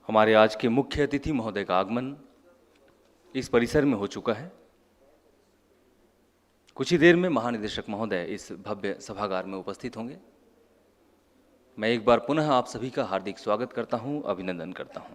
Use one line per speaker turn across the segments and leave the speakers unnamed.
हमारे आज के मुख्य अतिथि महोदय का आगमन इस परिसर में हो चुका है। कुछ ही देर में महानिदेशक महोदय इस भव्य सभागार में उपस्थित होंगे। मैं एक बार पुनः आप सभी का हार्दिक स्वागत करता हूं, अभिनंदन करता हूं।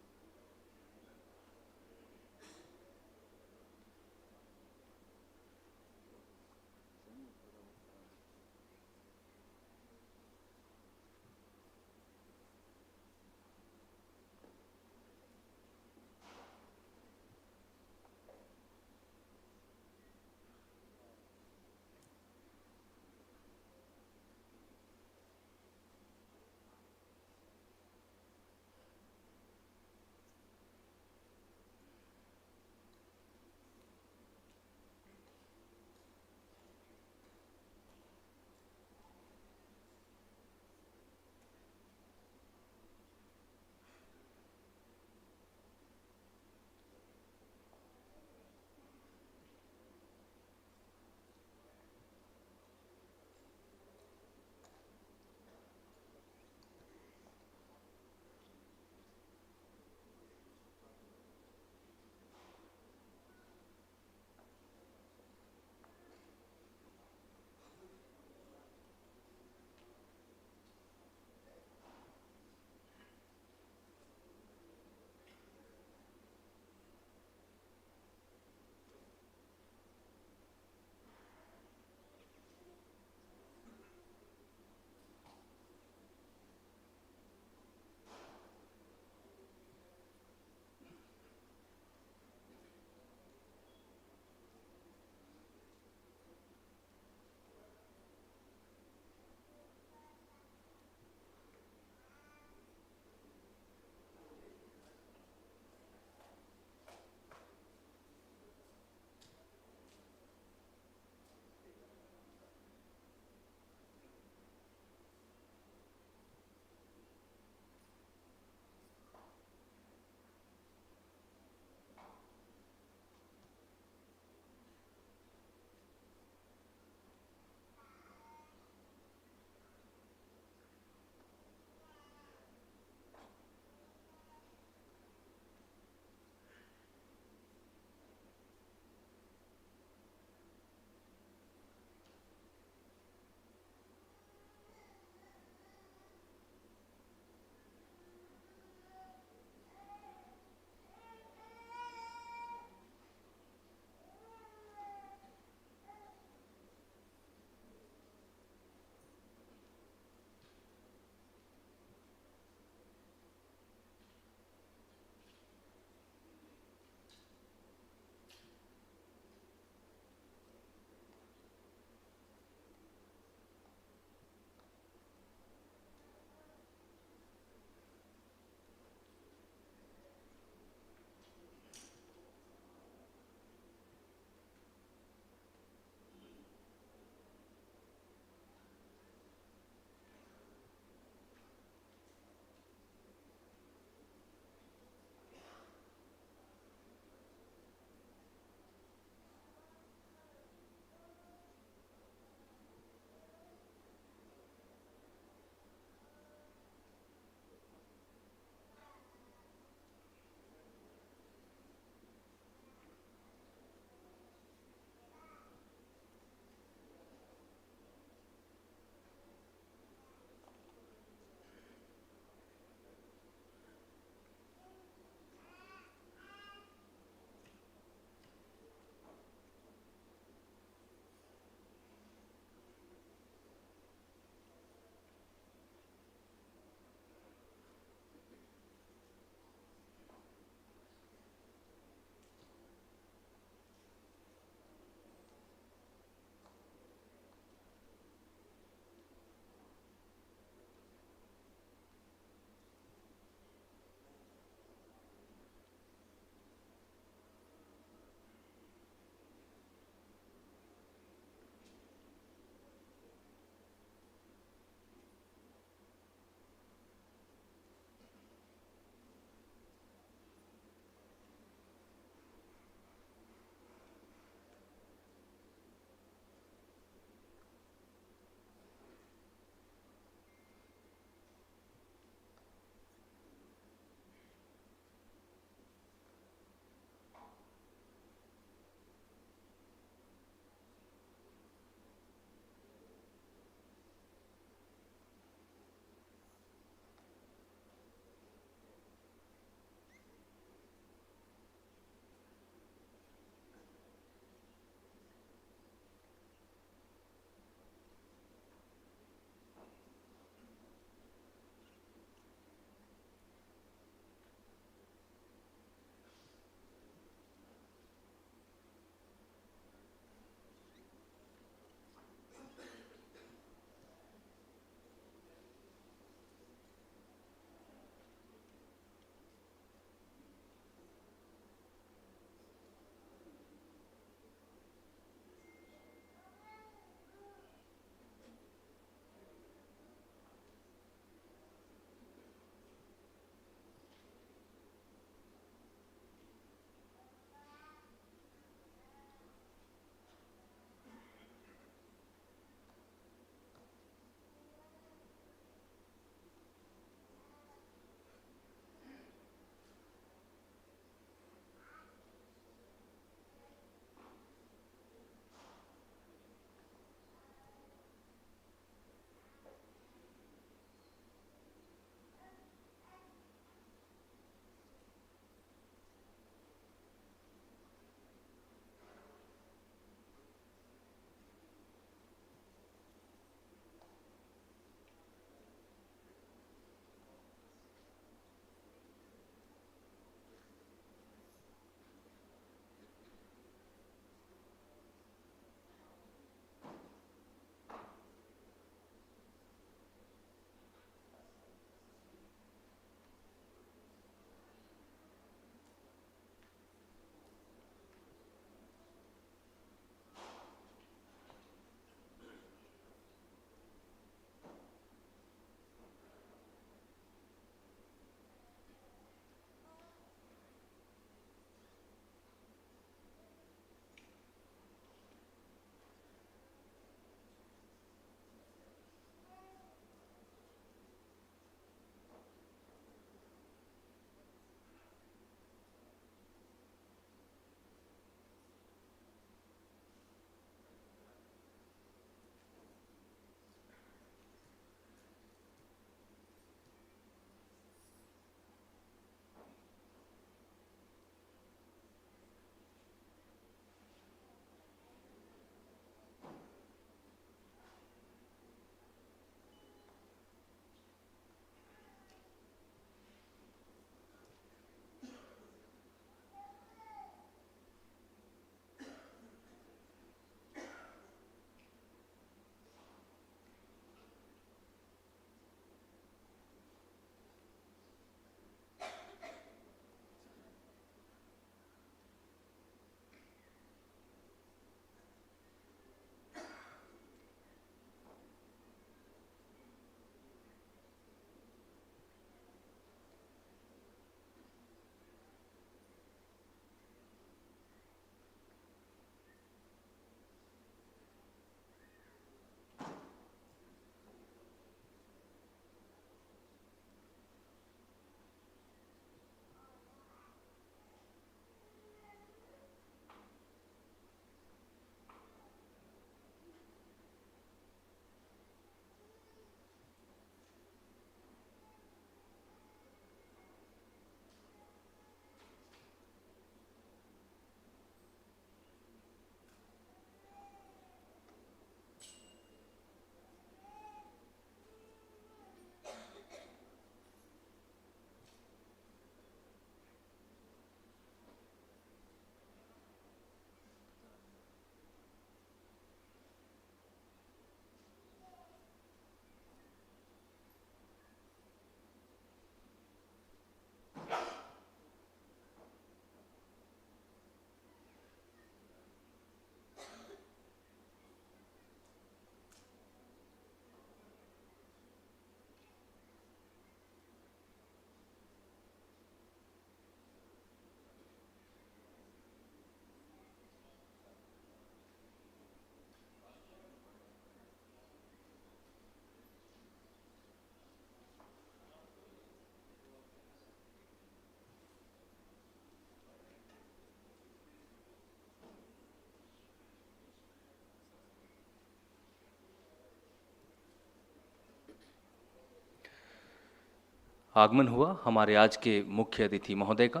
आगमन हुआ हमारे आज के मुख्य अतिथि महोदय का।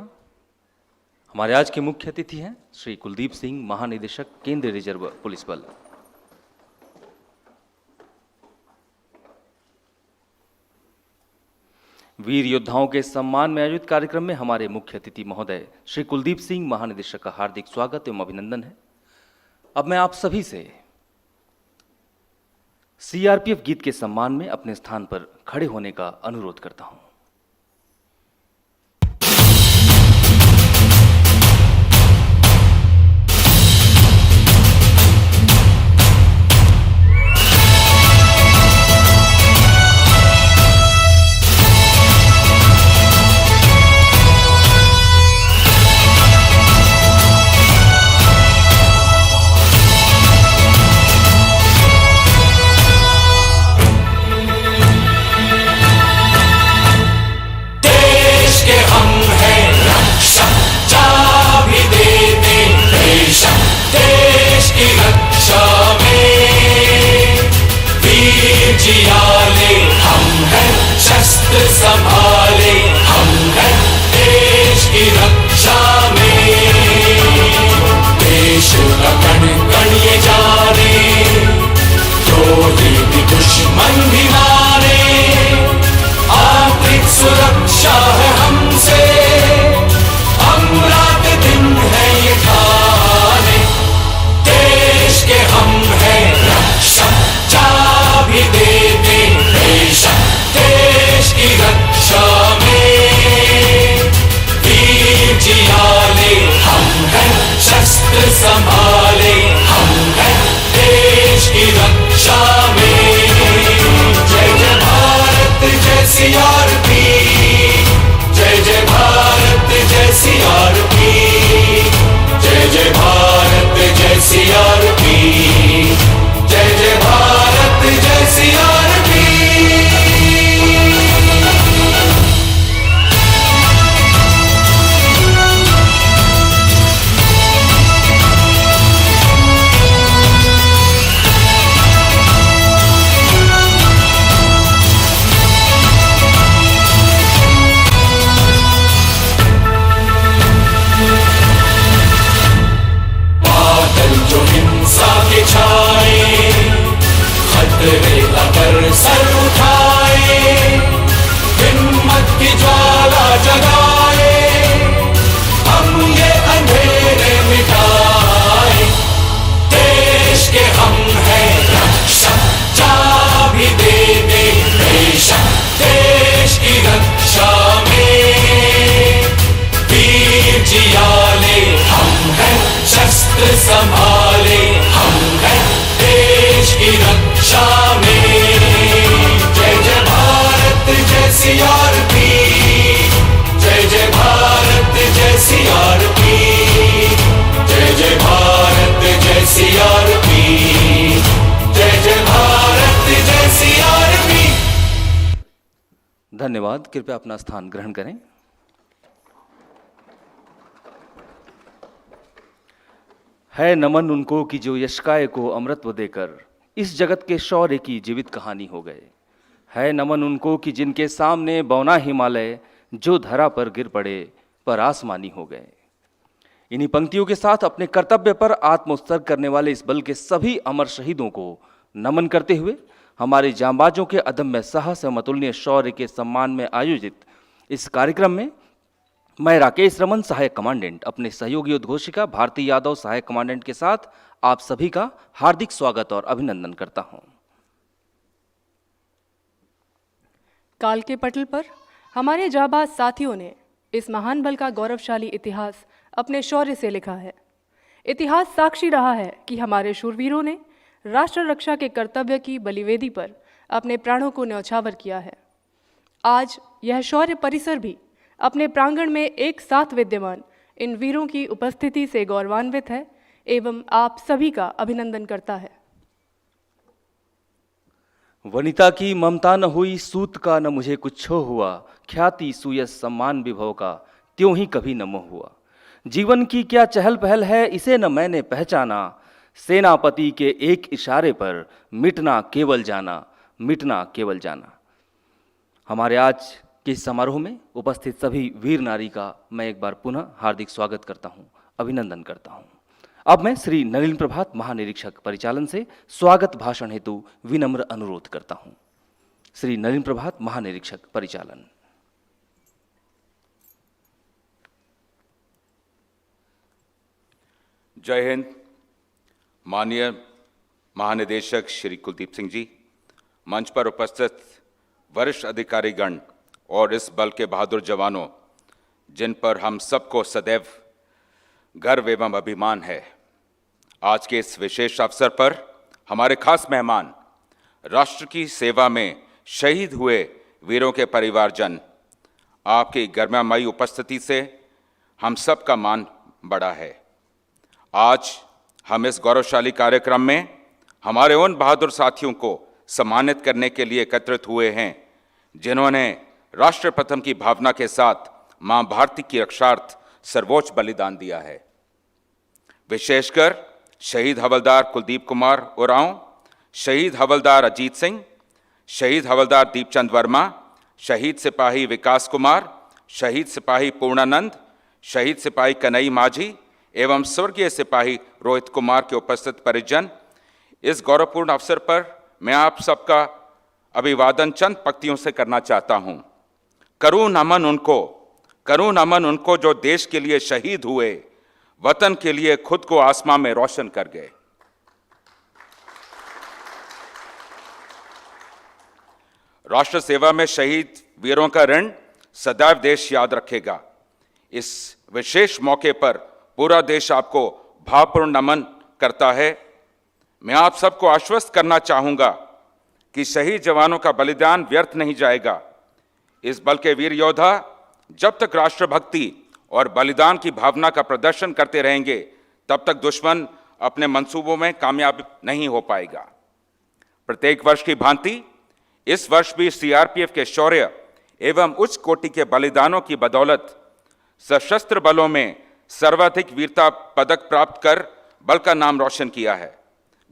हमारे आज के मुख्य अतिथि हैं श्री कुलदीप सिंह, महानिदेशक केंद्रीय रिजर्व पुलिस बल। वीर योद्धाओं के सम्मान में आयोजित कार्यक्रम में हमारे मुख्य अतिथि महोदय श्री कुलदीप सिंह, महानिदेशक का हार्दिक स्वागत एवं अभिनंदन है। अब मैं आप सभी से सीआरपीएफ गीत के सम्मान में अपने स्थान पर खड़े होने का अनुरोध करता हूं।
संभाले हम हैं देश की रक्षा में। देश का कण कण ये जाने, द्रोही भी दुश्मन भी मारे। आंतरिक सुरक्षा है हमसे, हम रात दिन है ये ठाने। देश के हम हैं रक्षक, चाबी दे दे बेशक देश की रक्षा में। वीर जियाले हम हैं शस्त्र संभाले, हम हैं देश की रक्षा में। जय जय भारत जय सीआरपी, जय जय भारत जय सीआरपी, जय जय भारत जय सीआरपी, जय जय भारत जय सीआरपी। जो हिंसा के छाए, खतरे अगर सर उठाए, हिम्मत की ज्वाला जगाए, हम ये अंधेरे मिटाए। देश के हम हैं रक्षक, चाबी दे दे बेशक देश की रक्षा में। वीर जियाले हम हैं शस्त्र संभाले, हम हैं देश की रक्षा में। जय जय भारत जय सीआरपी, जय जय भारत जय सीआरपी, जय जय भारत जय सीआरपी, जय जय भारत जय सीआरपी।
धन्यवाद। कृपया अपना स्थान ग्रहण करें। है नमन उनको कि जो यशकाय को अमृतत्व देकर इस जगत के शौर्य की जीवित कहानी हो गए। है नमन उनको कि जिनके सामने बौना हिमालय जो धरा पर गिर पड़े पर आसमानी हो गए। इन्हीं पंक्तियों के साथ अपने कर्तव्य पर आत्मोत्सर्ग करने वाले इस बल के सभी अमर शहीदों को नमन करते हुए हमारे जांबाजों के अदम्य साहस एवं अतुलनीय शौर्य के सम्मान में आयोजित इस कार्यक्रम में मैं राकेश रमन, सहायक कमांडेंट, अपने सहयोगी उद्घोषिका भारती यादव, सहायक कमांडेंट के साथ आप सभी का हार्दिक स्वागत और अभिनंदन करता हूं।
काल के पटल पर हमारे जाबाज साथियों ने इस महान बल का गौरवशाली इतिहास अपने शौर्य से लिखा है। इतिहास साक्षी रहा है कि हमारे शूरवीरों ने राष्ट्र रक्षा के कर्तव्य की बलिवेदी पर अपने प्राणों को न्यौछावर किया है। आज यह शौर्य परिसर भी अपने प्रांगण में एक साथ विद्यमान इन वीरों की उपस्थिति से गौरवान्वित है एवं आप सभी का अभिनंदन करता है।
वनिता की ममता न हुई, सूत का न मुझे कुछो हुआ, ख्याति सुयस सम्मान विभव का त्यों ही कभी न मोह हुआ। जीवन की क्या चहल पहल है इसे न मैंने पहचाना, सेनापति के एक इशारे पर मिटना केवल जाना, मिटना केवल जाना। हमारे आज कि इस समारोह में उपस्थित सभी वीर नारी का मैं एक बार पुनः हार्दिक स्वागत करता हूं, अभिनंदन करता हूं। अब मैं श्री नलिन प्रभात महानिरीक्षक परिचालन से स्वागत भाषण हेतु विनम्र अनुरोध करता हूं। श्री नलिन प्रभात महानिरीक्षक परिचालन।
जय हिंद। माननीय महानिदेशक श्री कुलदीप सिंह जी, मंच पर उपस्थित वरिष्ठ अधिकारीगण और इस बल के बहादुर जवानों जिन पर हम सबको सदैव गर्व एवं अभिमान है, आज के इस विशेष अवसर पर हमारे खास मेहमान, राष्ट्र की सेवा में शहीद हुए वीरों के परिवारजन, आपकी गरिमामयी उपस्थिति से हम सबका मान बढ़ा है। आज हम इस गौरवशाली कार्यक्रम में हमारे उन बहादुर साथियों को सम्मानित करने के लिए एकत्रित हुए हैं जिन्होंने राष्ट्र प्रथम की भावना के साथ मां भारती की रक्षार्थ सर्वोच्च बलिदान दिया है। विशेषकर शहीद हवलदार कुलदीप कुमार उरांव, शहीद हवलदार अजीत सिंह, शहीद हवलदार दीपचंद वर्मा, शहीद सिपाही विकास कुमार, शहीद सिपाही पूर्णानंद, शहीद सिपाही कन्हई माझी एवं स्वर्गीय सिपाही रोहित कुमार के उपस्थित परिजन, इस गौरवपूर्ण अवसर पर मैं आप सबका अभिवादन चंद पंक्तियों से करना चाहता हूं। करूं नमन उनको जो देश के लिए शहीद हुए, वतन के लिए खुद को आसमां में रोशन कर गए। राष्ट्र सेवा में शहीद वीरों का ऋण सदैव देश याद रखेगा। इस विशेष मौके पर पूरा देश आपको भावपूर्ण नमन करता है। मैं आप सबको आश्वस्त करना चाहूंगा कि शहीद जवानों का बलिदान व्यर्थ नहीं जाएगा। इस बल के वीर योद्धा जब तक राष्ट्रभक्ति और बलिदान की भावना का प्रदर्शन करते रहेंगे, तब तक दुश्मन अपने मंसूबों में कामयाब नहीं हो पाएगा। प्रत्येक वर्ष की भांति इस वर्ष भी सीआरपीएफ के शौर्य एवं उच्च कोटि के बलिदानों की बदौलत सशस्त्र बलों में सर्वाधिक वीरता पदक प्राप्त कर बल का नाम रोशन किया है।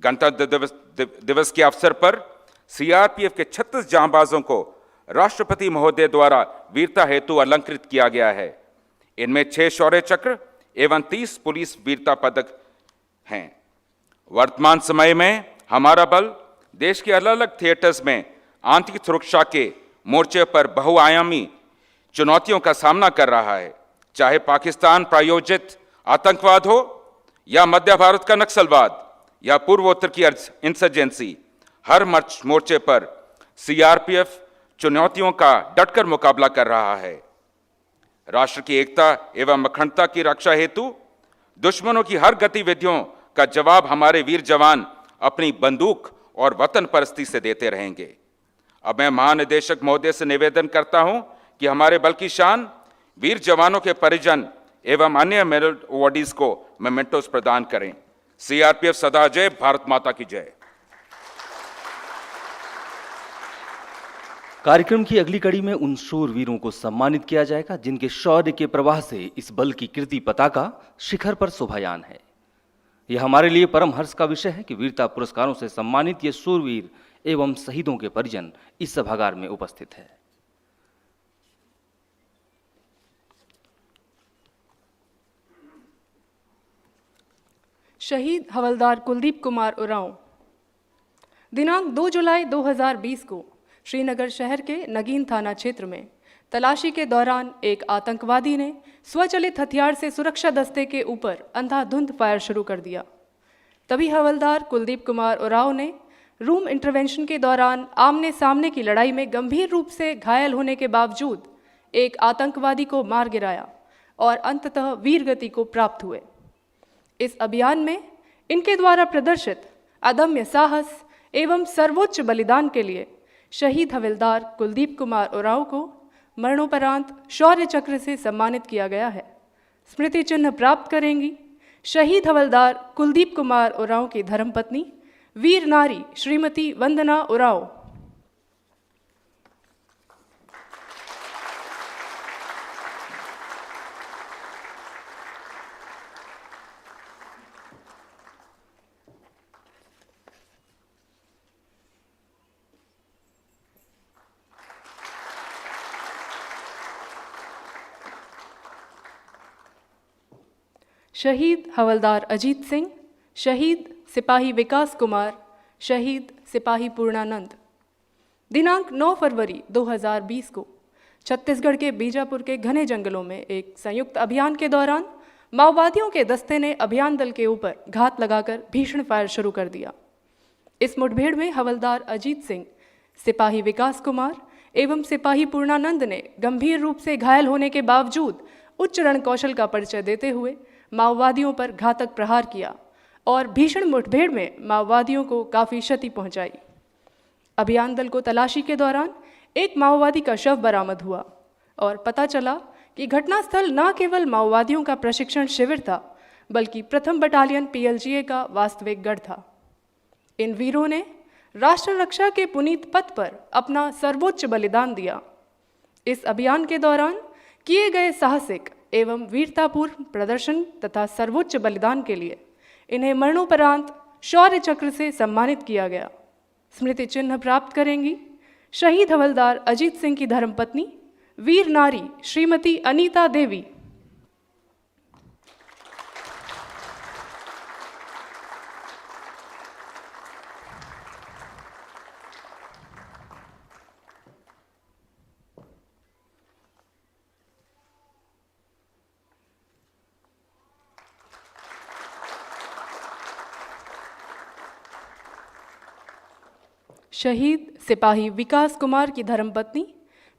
गणतंत्र दिवस के अवसर पर सीआरपीएफ के 36 जांबाजों को राष्ट्रपति महोदय द्वारा वीरता हेतु अलंकृत किया गया है। इनमें 6 शौर्य चक्र एवं 30 पुलिस वीरता पदक हैं। वर्तमान समय में हमारा बल देश के अलग अलग थिएटर्स में आंतरिक सुरक्षा के मोर्चे पर बहुआयामी चुनौतियों का सामना कर रहा है, चाहे पाकिस्तान प्रायोजित आतंकवाद हो या मध्य भारत का नक्सलवाद या पूर्वोत्तर की इंसर्जेंसी। हर मोर्चे पर सीआरपीएफ चुनौतियों का डटकर मुकाबला कर रहा है। राष्ट्र की एकता एवं अखंडता की रक्षा हेतु दुश्मनों की हर गतिविधियों का जवाब हमारे वीर जवान अपनी बंदूक और वतन परस्ती से देते रहेंगे। अब मैं महानिदेशक महोदय से निवेदन करता हूं कि हमारे बल की शान, वीर जवानों के परिजन एवं अन्य मेडल अवॉर्डीज को मेमेंटोस प्रदान करें। सीआरपीएफ सदा जय, भारत माता की जय।
कार्यक्रम की अगली कड़ी में उन शूरवीरों को सम्मानित किया जाएगा जिनके शौर्य के प्रवाह से इस बल की कीर्ति पताका शिखर पर शोभायान है। यह हमारे लिए परम हर्ष का विषय है कि वीरता पुरस्कारों से सम्मानित ये शूरवीर एवं शहीदों के परिजन इस सभागार में उपस्थित है।
शहीद हवलदार कुलदीप कुमार उरांव दिनांक 2 जुलाई 2020 को श्रीनगर शहर के नगीन थाना क्षेत्र में तलाशी के दौरान एक आतंकवादी ने स्वचलित हथियार से सुरक्षा दस्ते के ऊपर अंधाधुंध फायर शुरू कर दिया। तभी हवलदार कुलदीप कुमार उरांव ने रूम इंटरवेंशन के दौरान आमने सामने की लड़ाई में गंभीर रूप से घायल होने के बावजूद एक आतंकवादी को मार गिराया और अंततः वीरगति को प्राप्त हुए। इस अभियान में इनके द्वारा प्रदर्शित अदम्य साहस एवं सर्वोच्च बलिदान के लिए शहीद हवलदार कुलदीप कुमार उरांव को मरणोपरांत शौर्य चक्र से सम्मानित किया गया है। स्मृति चिन्ह प्राप्त करेंगी शहीद हवलदार कुलदीप कुमार उरांव की धर्मपत्नी वीर नारी श्रीमती वंदना उरांव। शहीद हवलदार अजीत सिंह, शहीद सिपाही विकास कुमार, शहीद सिपाही पूर्णानंद। दिनांक 9 फरवरी 2020 को छत्तीसगढ़ के बीजापुर के घने जंगलों में एक संयुक्त अभियान के दौरान माओवादियों के दस्ते ने अभियान दल के ऊपर घात लगाकर भीषण फायर शुरू कर दिया। इस मुठभेड़ में हवलदार अजीत सिंह, सिपाही विकास कुमार एवं सिपाही पूर्णानंद ने गंभीर रूप से घायल होने के बावजूद उच्च रणकौशल का परिचय देते हुए माओवादियों पर घातक प्रहार किया और भीषण मुठभेड़ में माओवादियों को काफ़ी क्षति पहुंचाई। अभियान दल को तलाशी के दौरान एक माओवादी का शव बरामद हुआ और पता चला कि घटनास्थल न केवल माओवादियों का प्रशिक्षण शिविर था, बल्कि प्रथम बटालियन PLGA का वास्तविक गढ़ था। इन वीरों ने राष्ट्र रक्षा के पुनीत पथ पर अपना सर्वोच्च बलिदान दिया। इस अभियान के दौरान किए गए साहसिक एवं वीरतापूर्ण प्रदर्शन तथा सर्वोच्च बलिदान के लिए इन्हें मरणोपरांत शौर्य चक्र से सम्मानित किया गया। स्मृति चिन्ह प्राप्त करेंगी शहीद हवलदार अजीत सिंह की धर्मपत्नी वीर नारी श्रीमती अनीता देवी। शहीद सिपाही विकास कुमार की धर्मपत्नी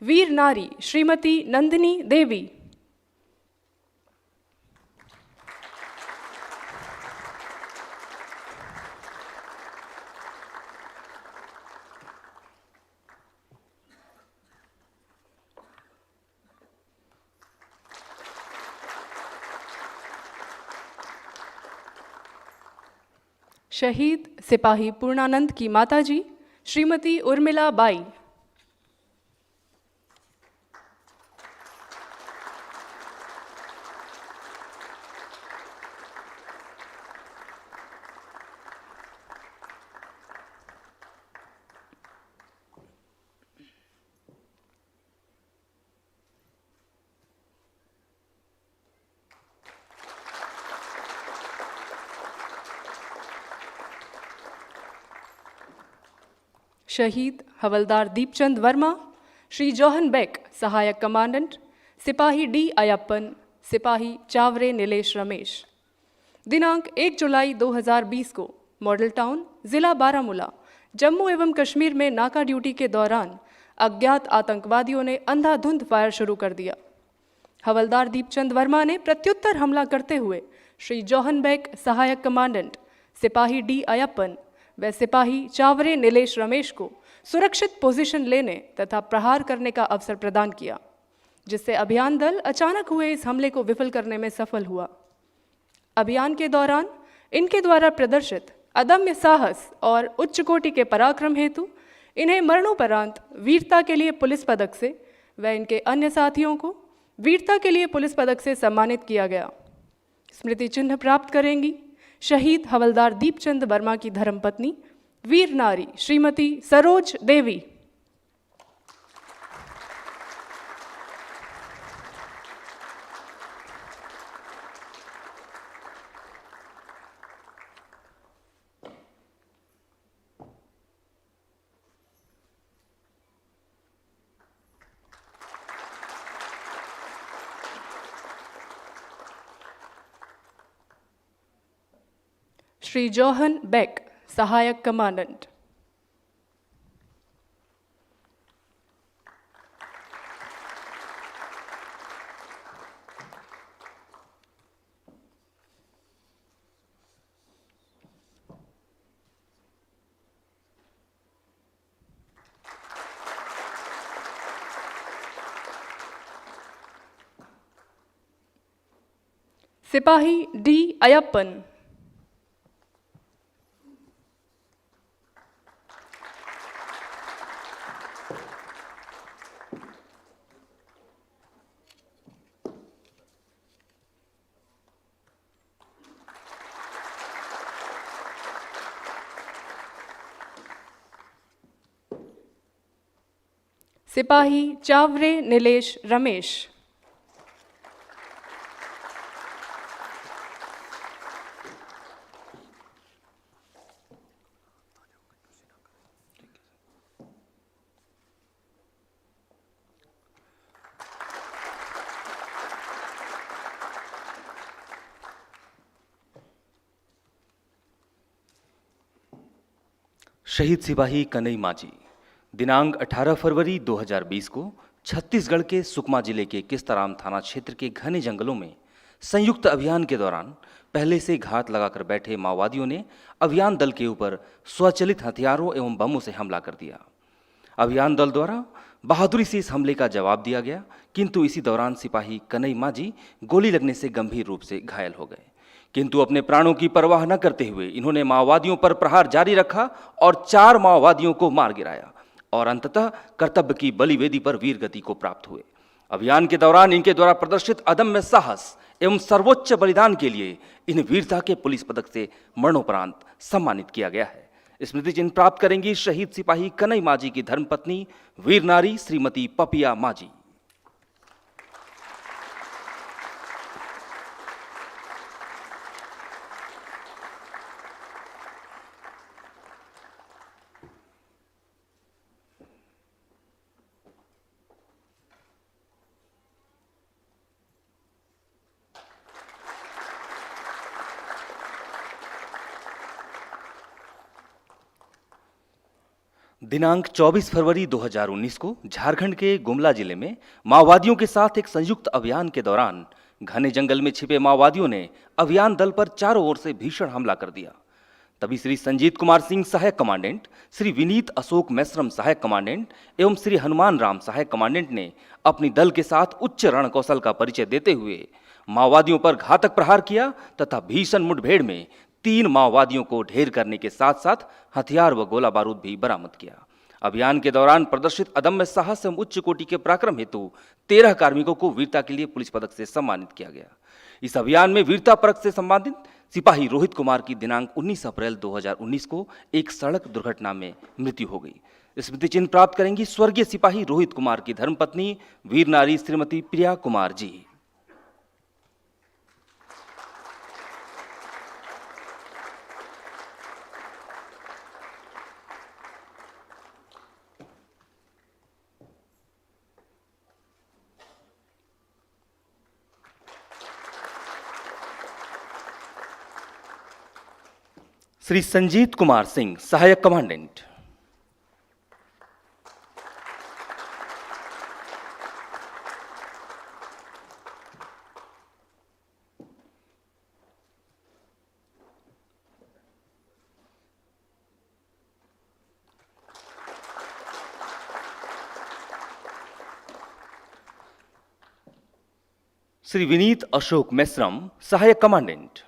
वीर नारी श्रीमती नंदिनी देवी। शहीद सिपाही पूर्णानंद की माताजी श्रीमती उर्मिला बाई। शहीद हवलदार दीपचंद वर्मा, श्री जौहन बेक सहायक कमांडेंट, सिपाही D अयप्पन, सिपाही चावरे नीलेश रमेश। दिनांक 1 जुलाई 2020 को मॉडल टाउन, जिला बारामूला, जम्मू एवं कश्मीर में नाका ड्यूटी के दौरान अज्ञात आतंकवादियों ने अंधाधुंध फायर शुरू कर दिया। हवलदार दीपचंद वर्मा ने प्रत्युत्तर हमला करते हुए श्री जौहन बेक सहायक कमांडेंट, सिपाही D अयप्पन व सिपाही चावरे नीलेश रमेश को सुरक्षित पोजीशन लेने तथा प्रहार करने का अवसर प्रदान किया, जिससे अभियान दल अचानक हुए इस हमले को विफल करने में सफल हुआ। अभियान के दौरान इनके द्वारा प्रदर्शित अदम्य साहस और उच्च कोटि के पराक्रम हेतु इन्हें मरणोपरांत वीरता के लिए पुलिस पदक से व इनके अन्य साथियों को वीरता के लिए पुलिस पदक से सम्मानित किया गया। स्मृति चिन्ह प्राप्त करेंगी शहीद हवलदार दीपचंद वर्मा की धर्मपत्नी वीर नारी श्रीमती सरोज देवी। श्री जौहन बेक सहायक कमांडेंट। सिपाही D अयप्पन। सिपाही चावरे नीलेश रमेश।
शहीद सिपाही कन्हई माझी दिनांक 18 फरवरी 2020 को छत्तीसगढ़ के सुकमा जिले के किस्ताराम थाना क्षेत्र के घने जंगलों में संयुक्त अभियान के दौरान पहले से घात लगाकर बैठे माओवादियों ने अभियान दल के ऊपर स्वचलित हथियारों एवं बमों से हमला कर दिया। अभियान दल द्वारा बहादुरी से इस हमले का जवाब दिया गया, किंतु इसी दौरान सिपाही कन्हई माझी गोली लगने से गंभीर रूप से घायल हो गए। किंतु अपने प्राणों की परवाह न करते हुए इन्होंने माओवादियों पर प्रहार जारी रखा और 4 माओवादियों को मार गिराया और अंततः कर्तव्य की बलिवेदी पर वीर गति को प्राप्त हुए। अभियान के दौरान इनके द्वारा प्रदर्शित अदम्य साहस एवं सर्वोच्च बलिदान के लिए इन्हें वीरता के पुलिस पदक से मरणोपरांत सम्मानित किया गया है। स्मृति चिन्ह प्राप्त करेंगी शहीद सिपाही कन्हई माझी की धर्मपत्नी वीर नारी श्रीमती पपिया माझी। दिनांक 24 फरवरी 2019 को झारखंड के गुमला जिले में माओवादियों के साथ एक संयुक्त अभियान के दौरान घने जंगल में छिपे माओवादियों ने अभियान दल पर चारों ओर से भीषण हमला कर दिया। तभी श्री संजीत कुमार सिंह सहायक कमांडेंट, श्री विनीत अशोक मेश्रम सहायक कमांडेंट एवं श्री हनुमान राम सहायक कमांडेंट ने अपनी दल के साथ उच्च रण कौशल का परिचय देते हुए माओवादियों पर घातक प्रहार किया तथा भीषण मुठभेड़ में 3 माओवादियों को ढेर करने के साथ साथ हथियार व गोला बारूद भी बरामद किया। अभियान के दौरान प्रदर्शित अदम्य साहस एवं उच्च कोटि के पराक्रम हेतु 13 कार्मिकों को वीरता के लिए पुलिस पदक से सम्मानित किया गया। इस अभियान में वीरता परक से सम्मानित सिपाही रोहित कुमार की दिनांक 19 अप्रैल 2019 को एक सड़क दुर्घटना में मृत्यु हो गई। स्मृति चिन्ह प्राप्त करेंगी स्वर्गीय सिपाही रोहित कुमार की धर्मपत्नी वीर नारी श्रीमती प्रिया कुमार जी। श्री संजीत कुमार सिंह सहायक कमांडेंट। श्री विनीत अशोक मेश्रम सहायक कमांडेंट।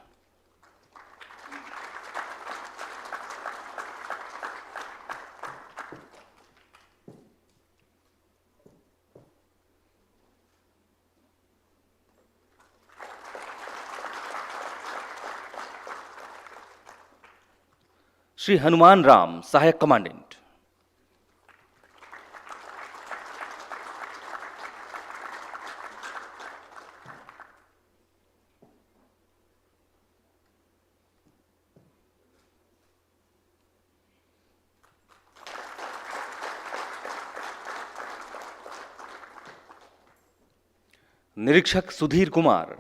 श्री हनुमान राम सहायक कमांडेंट। निरीक्षक सुधीर कुमार।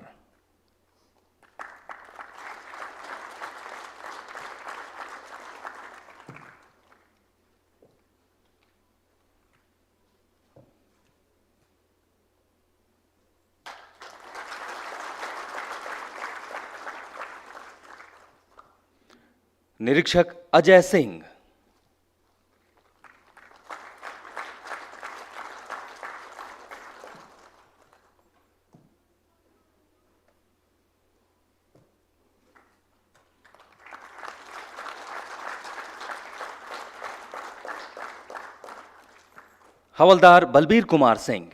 निरीक्षक अजय सिंह। हवलदार बलबीर कुमार सिंह।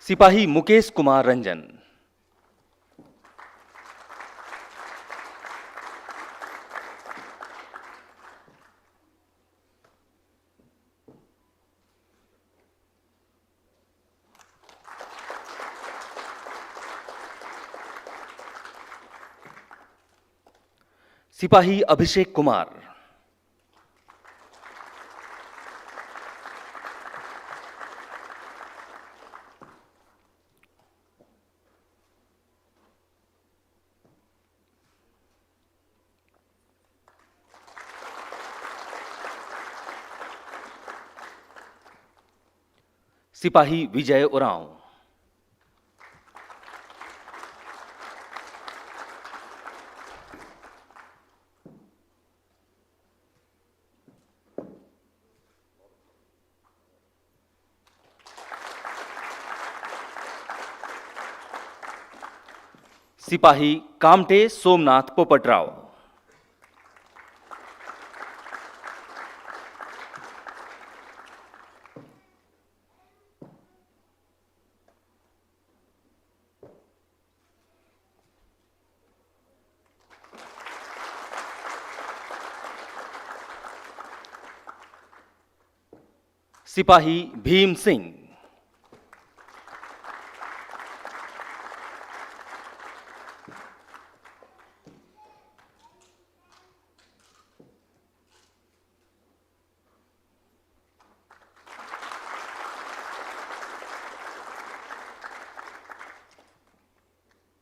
सिपाही मुकेश कुमार रंजन। सिपाही अभिषेक कुमार, सिपाही विजय उरांव, सिपाही कामटे सोमनाथ पोपटराव, सिपाही भीम सिंह,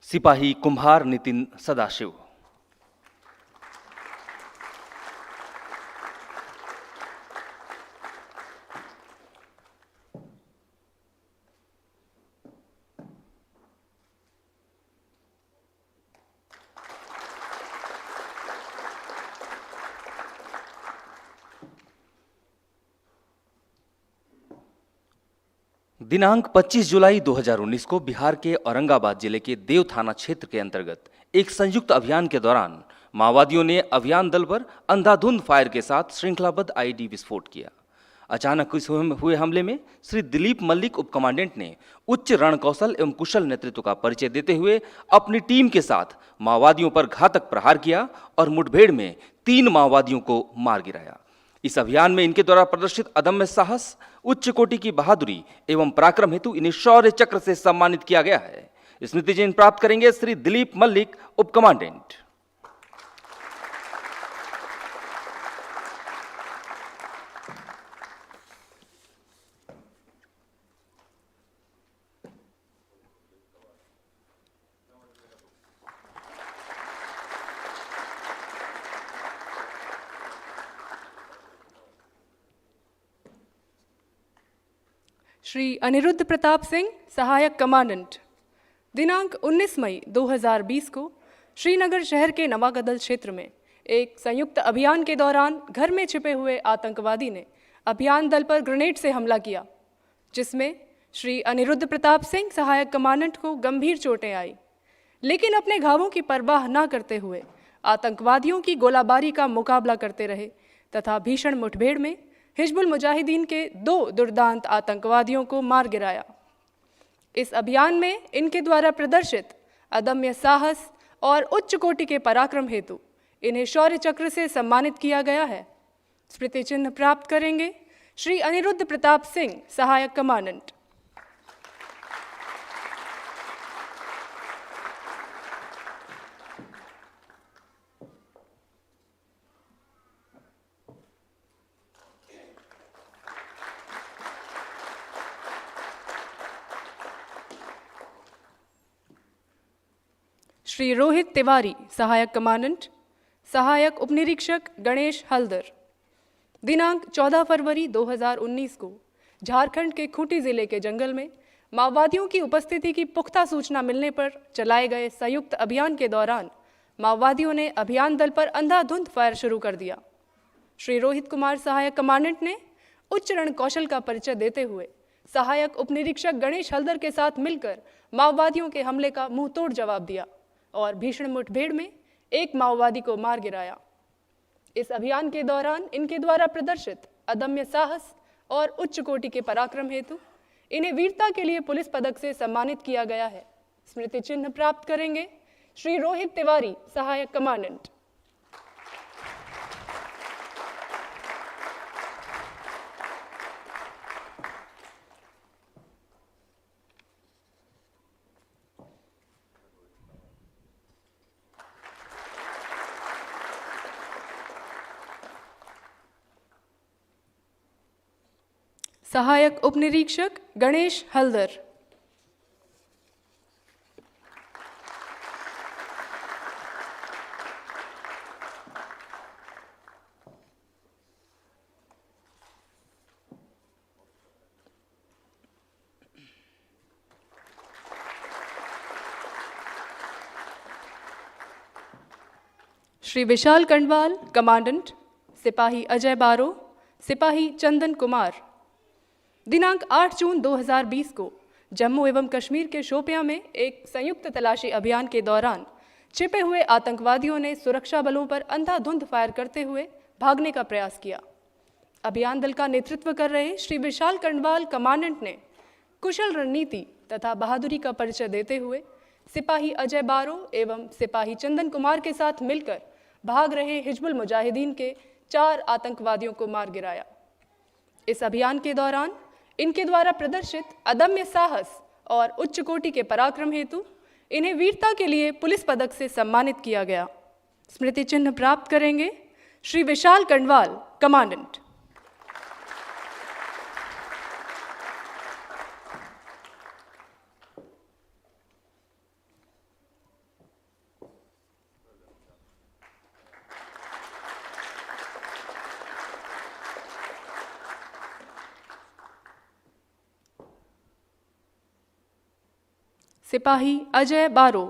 सिपाही कुम्हार नितिन सदाशिव, दिनांक 25 जुलाई 2019 को बिहार के औरंगाबाद जिले के देव थाना क्षेत्र के अंतर्गत एक संयुक्त अभियान के दौरान माओवादियों ने अभियान दल पर अंधाधुंध फायर के साथ श्रृंखलाबद्ध आईईडी विस्फोट किया। अचानक इस हुए हमले में श्री दिलीप मल्लिक उप कमांडेंट ने उच्च रणकौशल एवं कुशल नेतृत्व का परिचय देते हुए अपनी टीम के साथ माओवादियों पर घातक प्रहार किया और मुठभेड़ में 3 माओवादियों को मार गिराया। इस अभियान में इनके द्वारा प्रदर्शित अदम्य साहस, उच्च कोटि की बहादुरी एवं पराक्रम हेतु इन्हें शौर्य चक्र से सम्मानित किया गया है। स्मृति चिन्ह प्राप्त करेंगे श्री दिलीप मल्लिक उप कमांडेंट।
श्री अनिरुद्ध प्रताप सिंह, सहायक कमांडेंट। दिनांक 19 मई 2020 को श्रीनगर शहर के नवागदल क्षेत्र में एक संयुक्त अभियान के दौरान घर में छिपे हुए आतंकवादी ने अभियान दल पर ग्रेनेड से हमला किया, जिसमें श्री अनिरुद्ध प्रताप सिंह, सहायक कमांडेंट को गंभीर चोटें आई। लेकिन अपने घावों की परवाह न करते हुए आतंकवादियों की गोलाबारी का मुकाबला करते रहे तथा भीषण मुठभेड़ में हिजबुल मुजाहिदीन के 2 दुर्दांत आतंकवादियों को मार गिराया। इस अभियान में इनके द्वारा प्रदर्शित अदम्य साहस और उच्च कोटि के पराक्रम हेतु इन्हें शौर्य चक्र से सम्मानित किया गया है। स्मृति चिन्ह प्राप्त करेंगे श्री अनिरुद्ध प्रताप सिंह, सहायक कमांडेंट। श्री रोहित तिवारी, सहायक कमांडेंट। सहायक उपनिरीक्षक गणेश हल्दर। दिनांक 14 फरवरी 2019 को झारखंड के खूंटी जिले के जंगल में माओवादियों की उपस्थिति की पुख्ता सूचना मिलने पर चलाए गए संयुक्त अभियान के दौरान माओवादियों ने अभियान दल पर अंधाधुंध फायर शुरू कर दिया। श्री रोहित कुमार, सहायक कमांडेंट ने उच्च रण कौशल का परिचय देते हुए सहायक उपनिरीक्षक गणेश हल्दर के साथ मिलकर माओवादियों के हमले का मुंहतोड़ जवाब दिया और भीषण मुठभेड़ में एक माओवादी को मार गिराया। इस अभियान के दौरान इनके द्वारा प्रदर्शित अदम्य साहस और उच्च कोटि के पराक्रम हेतु इन्हें वीरता के लिए पुलिस पदक से सम्मानित किया गया है। स्मृति चिन्ह प्राप्त करेंगे श्री रोहित तिवारी, सहायक कमांडेंट। सहायक उपनिरीक्षक गणेश हल्दर। श्री विशाल कंडवाल, कमांडेंट, सिपाही अजय बारो, सिपाही चंदन कुमार। दिनांक 8 जून 2020 को जम्मू एवं कश्मीर के शोपियां में एक संयुक्त तलाशी अभियान के दौरान छिपे हुए आतंकवादियों ने सुरक्षा बलों पर अंधाधुंध फायर करते हुए भागने का प्रयास किया। अभियान दल का नेतृत्व कर रहे श्री विशाल कंडवाल, कमांडेंट ने कुशल रणनीति तथा बहादुरी का परिचय देते हुए सिपाही अजय बारो एवं सिपाही चंदन कुमार के साथ मिलकर भाग रहे हिजबुल मुजाहिदीन के 4 आतंकवादियों को मार गिराया। इस अभियान के दौरान इनके द्वारा प्रदर्शित अदम्य साहस और उच्च कोटि के पराक्रम हेतु इन्हें वीरता के लिए पुलिस पदक से सम्मानित किया गया। स्मृति चिन्ह प्राप्त करेंगे श्री विशाल कंडवाल, कमांडेंट। सिपाही अजय बारो।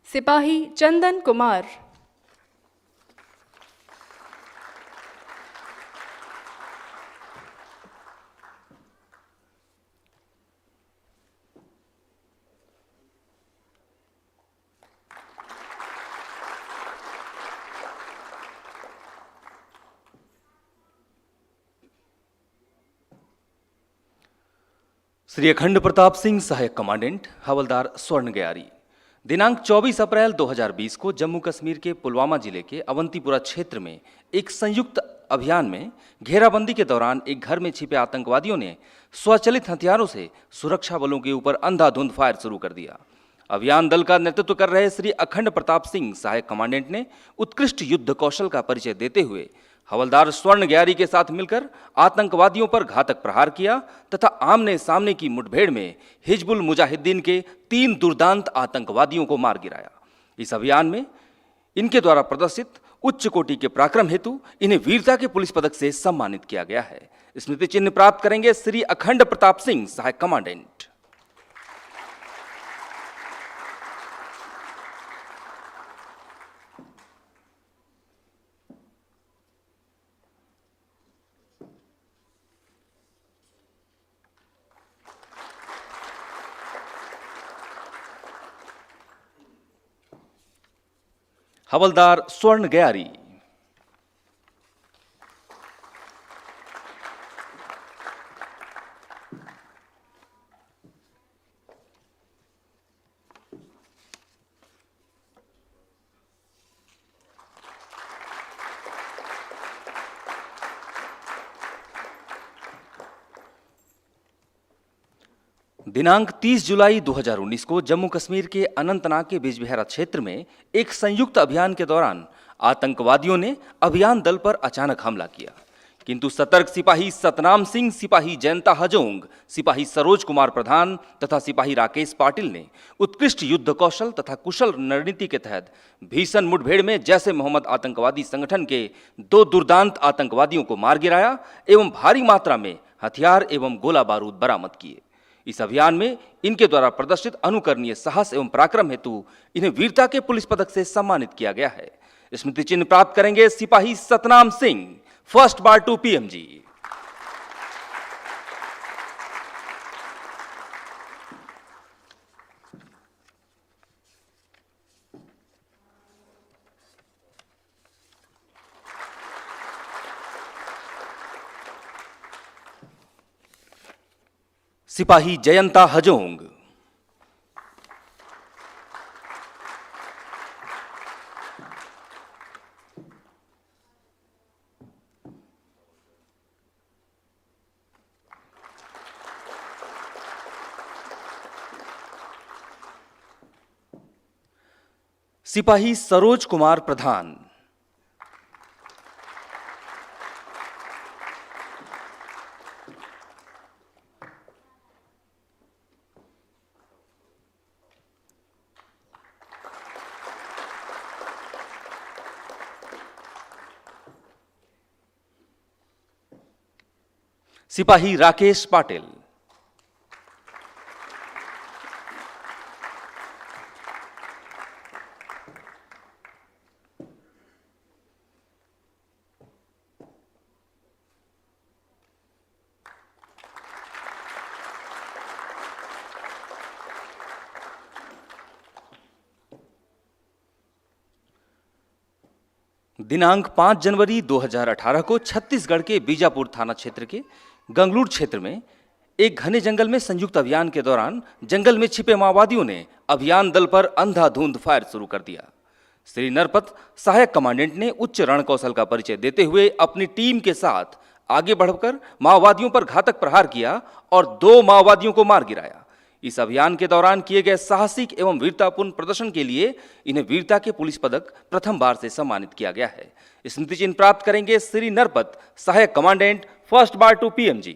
सिपाही चंदन कुमार।
श्री अखंड प्रताप सिंह, सहायक कमांडेंट, हवलदार स्वर्ण गयारी। दिनांक 24 अप्रैल 2020 को जम्मू कश्मीर के पुलवामा जिले के अवंतीपुरा क्षेत्र में एक संयुक्त अभियान में घेराबंदी के दौरान एक घर में छिपे आतंकवादियों ने स्वचालित हथियारों से सुरक्षा बलों के ऊपर अंधाधुंध फायर शुरू कर दिया। अभियान दल का नेतृत्व कर रहे श्री अखंड प्रताप सिंह, सहायक कमांडेंट ने उत्कृष्ट युद्ध कौशल का परिचय देते हुए हवलदार स्वर्ण गयारी के साथ मिलकर आतंकवादियों पर घातक प्रहार किया तथा आमने सामने की मुठभेड़ में हिजबुल मुजाहिदीन के 3 दुर्दांत आतंकवादियों को मार गिराया। इस अभियान में इनके द्वारा प्रदर्शित उच्च कोटि के पराक्रम हेतु इन्हें वीरता के पुलिस पदक से सम्मानित किया गया है। स्मृति चिन्ह प्राप्त करेंगे श्री अखंड प्रताप सिंह, सहायक कमांडेंट। हवलदार स्वर्ण गयारी। दिनांक 30 जुलाई 2019 को जम्मू कश्मीर के अनंतनाग के बिजबिहारा क्षेत्र में एक संयुक्त अभियान के दौरान आतंकवादियों ने अभियान दल पर अचानक हमला किया, किंतु सतर्क सिपाही सतनाम सिंह, सिपाही जयंता हजोंग, सिपाही सरोज कुमार प्रधान तथा सिपाही राकेश पाटिल ने उत्कृष्ट युद्ध कौशल तथा कुशल रणनीति के तहत भीषण मुठभेड़ में जैसे मोहम्मद आतंकवादी संगठन के 2 दुर्दांत आतंकवादियों को मार गिराया एवं भारी मात्रा में हथियार एवं गोला बारूद बरामद किए। इस अभियान में इनके द्वारा प्रदर्शित अनुकरणीय साहस एवं पराक्रम हेतु इन्हें वीरता के पुलिस पदक से सम्मानित किया गया है। स्मृति चिन्ह प्राप्त करेंगे सिपाही Satnam Singh, first bar to PMG. सिपाही जयंता हजोंग। सिपाही सरोज कुमार प्रधान, सिपाही राकेश पाटिल, दिनांक 5 जनवरी 2018 को छत्तीसगढ़ के बीजापुर थाना क्षेत्र के गंगलूर क्षेत्र में एक घने जंगल में संयुक्त अभियान के दौरान जंगल में छिपे माओवादियों ने अभियान दल पर अंधाधुंध फायर शुरू कर दिया। श्री नरपत सहायक कमांडेंट ने उच्च रण कौशल का परिचय देते हुए अपनी टीम के साथ आगे बढ़कर माओवादियों पर घातक प्रहार किया और 2 माओवादियों को मार गिराया। इस अभियान के दौरान किए गए साहसिक एवं वीरतापूर्ण प्रदर्शन के लिए इन्हें वीरता के पुलिस पदक प्रथम बार से सम्मानित किया गया है। स्मृति चिन्ह प्राप्त करेंगे श्री नरपत सहायक commandant first bar to PMG.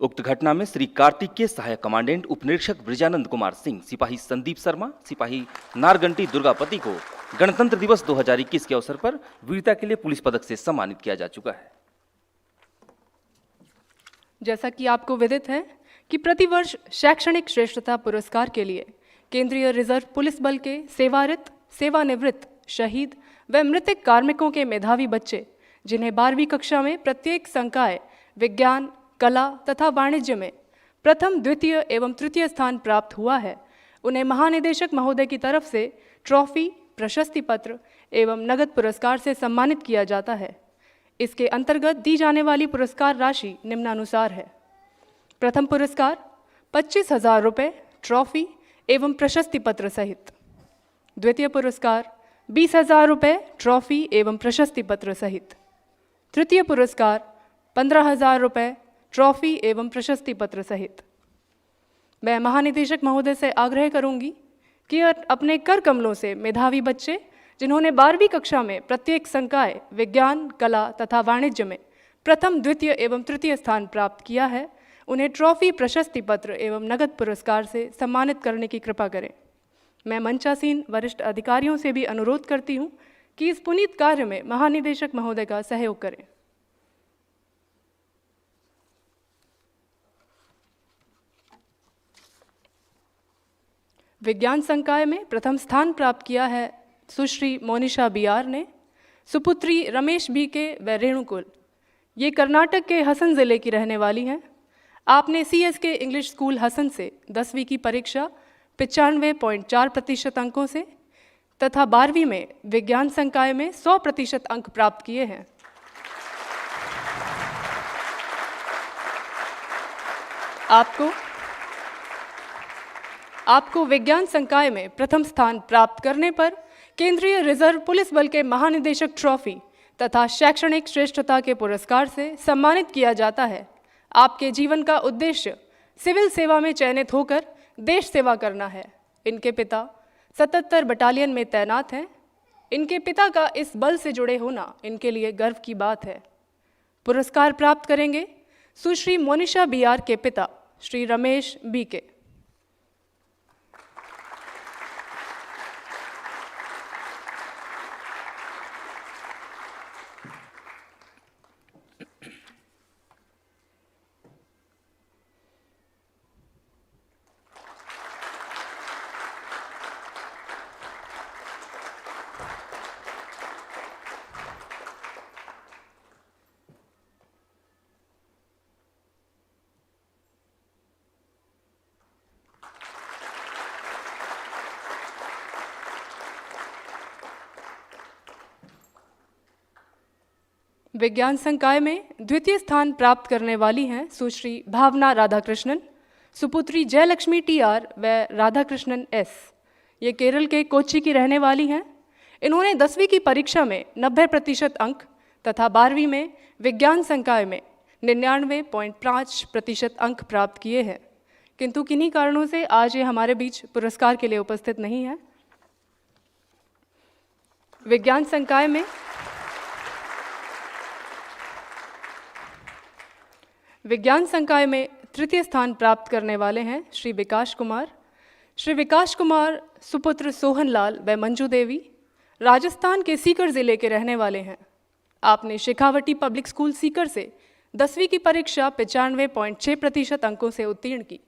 उक्त घटना में श्री कार्तिक के सहायक कमांडेंट उपनिरीक्षक ब्रिजानंद कुमार सिंह, सिपाही संदीप शर्मा, सिपाही नारगंटी दुर्गापति को गणतंत्र दिवस 2021 के अवसर पर वीरता के लिए पुलिस पदक से सम्मानित किया जा चुका है।
जैसा कि आपको विदित है कि प्रतिवर्ष शैक्षणिक श्रेष्ठता पुरस्कार के लिए केंद्रीय रिजर्व पुलिस बल के सेवारत, सेवानिवृत्त, शहीद व मृतक कार्मिकों के मेधावी बच्चे जिन्हें 12वीं कक्षा में प्रत्येक संकाय विज्ञान, कला तथा वाणिज्य में प्रथम, द्वितीय एवं तृतीय स्थान प्राप्त हुआ है, उन्हें महानिदेशक महोदय की तरफ से ट्रॉफी, प्रशस्ति पत्र एवं नगद पुरस्कार से सम्मानित किया जाता है। इसके अंतर्गत दी जाने वाली पुरस्कार राशि निम्नानुसार है। प्रथम पुरस्कार 25,000 रुपये ट्रॉफी एवं प्रशस्ति पत्र सहित। द्वितीय पुरस्कार 20,000 रुपये ट्रॉफी एवं प्रशस्ति पत्र सहित। तृतीय पुरस्कार 15,000 रुपये ट्रॉफी एवं प्रशस्ति पत्र सहित। मैं महानिदेशक महोदय से आग्रह करूंगी कि अपने कर कमलों से मेधावी बच्चे जिन्होंने 12वीं कक्षा में प्रत्येक संकाय विज्ञान, कला तथा वाणिज्य में प्रथम, द्वितीय एवं तृतीय स्थान प्राप्त किया है, उन्हें ट्रॉफी, प्रशस्ति पत्र एवं नगद पुरस्कार से सम्मानित करने की कृपा करें। मैं मंचासीन वरिष्ठ अधिकारियों से भी अनुरोध करती हूं कि इस पुनीत कार्य में महानिदेशक महोदय का सहयोग करें। विज्ञान संकाय में प्रथम स्थान प्राप्त किया है सुश्री मोनिशा बीआर ने, सुपुत्री रमेश बी के व रेणुकुल। ये कर्नाटक के हसन ज़िले की रहने वाली हैं। आपने CSK इंग्लिश स्कूल हसन से 10वीं की परीक्षा 95.4% अंकों से तथा 12वीं में विज्ञान संकाय में 100% अंक प्राप्त किए हैं। आपको विज्ञान संकाय में प्रथम स्थान प्राप्त करने पर केंद्रीय रिजर्व पुलिस बल के महानिदेशक ट्रॉफी तथा शैक्षणिक श्रेष्ठता के पुरस्कार से सम्मानित किया जाता है। आपके जीवन का उद्देश्य सिविल सेवा में चयनित होकर देश सेवा करना है। इनके पिता 77 बटालियन में तैनात हैं। इनके पिता का इस बल से जुड़े होना इनके लिए गर्व की बात है। पुरस्कार प्राप्त करेंगे सुश्री मोनिशा बीआर के पिता श्री रमेश बी के। विज्ञान संकाय में द्वितीय स्थान प्राप्त करने वाली हैं सुश्री भावना राधाकृष्णन, सुपुत्री जयलक्ष्मी TR व राधाकृष्णन S। ये केरल के कोच्चि की रहने वाली हैं। इन्होंने 10वीं की परीक्षा में 90% अंक तथा 12वीं में विज्ञान संकाय में 99.5% अंक प्राप्त किए हैं, किंतु किन्हीं कारणों से आज ये हमारे बीच पुरस्कार के लिए उपस्थित नहीं है। विज्ञान संकाय में तृतीय स्थान प्राप्त करने वाले हैं श्री विकास कुमार। श्री विकास कुमार सुपुत्र सोहनलाल व मंजू देवी राजस्थान के सीकर जिले के रहने वाले हैं। आपने शेखावटी पब्लिक स्कूल सीकर से 10वीं की परीक्षा 95.6% अंकों से उत्तीर्ण की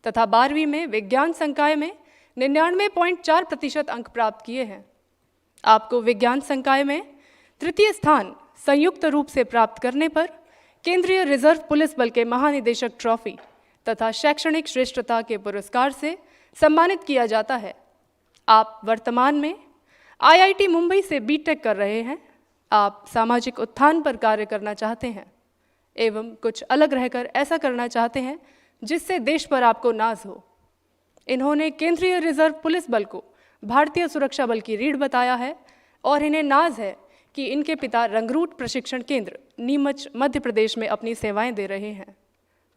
तथा 12वीं में विज्ञान संकाय में 99.4% अंक प्राप्त किए हैं। आपको विज्ञान संकाय में तृतीय स्थान संयुक्त रूप से प्राप्त करने पर केंद्रीय रिजर्व पुलिस बल के महानिदेशक ट्रॉफी तथा शैक्षणिक श्रेष्ठता के पुरस्कार से सम्मानित किया जाता है। आप वर्तमान में IIT मुंबई से बीटेक कर रहे हैं। आप सामाजिक उत्थान पर कार्य करना चाहते हैं एवं कुछ अलग रहकर ऐसा करना चाहते हैं जिससे देश पर आपको नाज हो। इन्होंने केंद्रीय रिजर्व पुलिस बल को भारतीय सुरक्षा बल की रीढ़ बताया है और इन्हें नाज है कि इनके पिता रंगरूट प्रशिक्षण केंद्र नीमच मध्य प्रदेश में अपनी सेवाएं दे रहे हैं।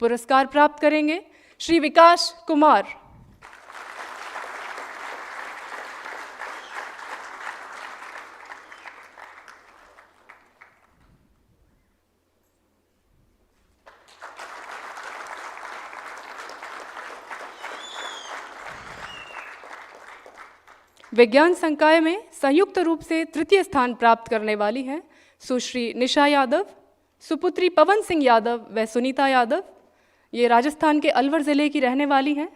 पुरस्कार प्राप्त करेंगे श्री विकास कुमार। विज्ञान संकाय में संयुक्त रूप से तृतीय स्थान प्राप्त करने वाली हैं सुश्री निशा यादव, सुपुत्री पवन सिंह यादव व सुनीता यादव। ये राजस्थान के अलवर ज़िले की रहने वाली हैं।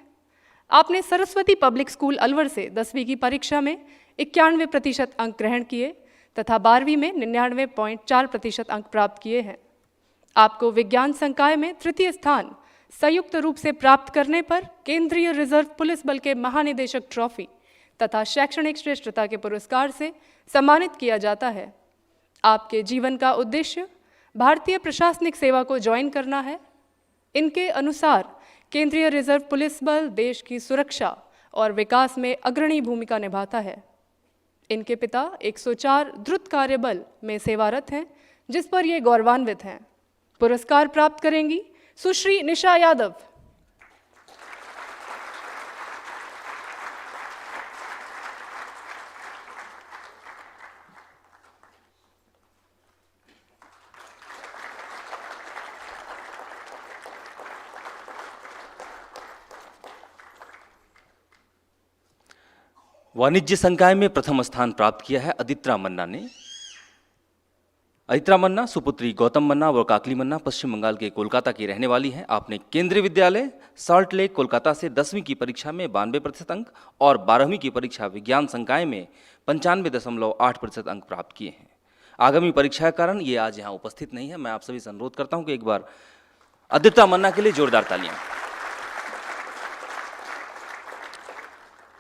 आपने सरस्वती पब्लिक स्कूल अलवर से 10वीं की परीक्षा में 91% अंक ग्रहण किए तथा 12वीं में 99.4% अंक प्राप्त किए हैं। आपको विज्ञान संकाय में तृतीय स्थान संयुक्त रूप से प्राप्त करने पर केंद्रीय रिजर्व पुलिस बल के महानिदेशक ट्रॉफी तथा शैक्षणिक श्रेष्ठता के पुरस्कार से सम्मानित किया जाता है। आपके जीवन का उद्देश्य भारतीय प्रशासनिक सेवा को ज्वाइन करना है। इनके अनुसार केंद्रीय रिजर्व पुलिस बल देश की सुरक्षा और विकास में अग्रणी भूमिका निभाता है। इनके पिता 104 द्रुत कार्यबल में सेवारत हैं, जिस पर ये गौरवान्वित हैं। पुरस्कार प्राप्त करेंगी सुश्री निशा यादव।
वाणिज्य संकाय में प्रथम स्थान प्राप्त किया है अदित्रा मन्ना ने। अदित्रा मन्ना सुपुत्री गौतम मन्ना व काकली मन्ना पश्चिम बंगाल के कोलकाता की रहने वाली हैं। आपने केंद्रीय विद्यालय सॉल्ट लेक कोलकाता से 10वीं की परीक्षा में 92% अंक और 12वीं की परीक्षा विज्ञान संकाय में 95.8% अंक प्राप्त किए हैं। आगामी परीक्षा के कारण ये आज यहाँ उपस्थित नहीं है। मैं आप सभी से अनुरोध करता हूँ कि एक बार अदित्रा मन्ना के लिए जोरदार तालियां।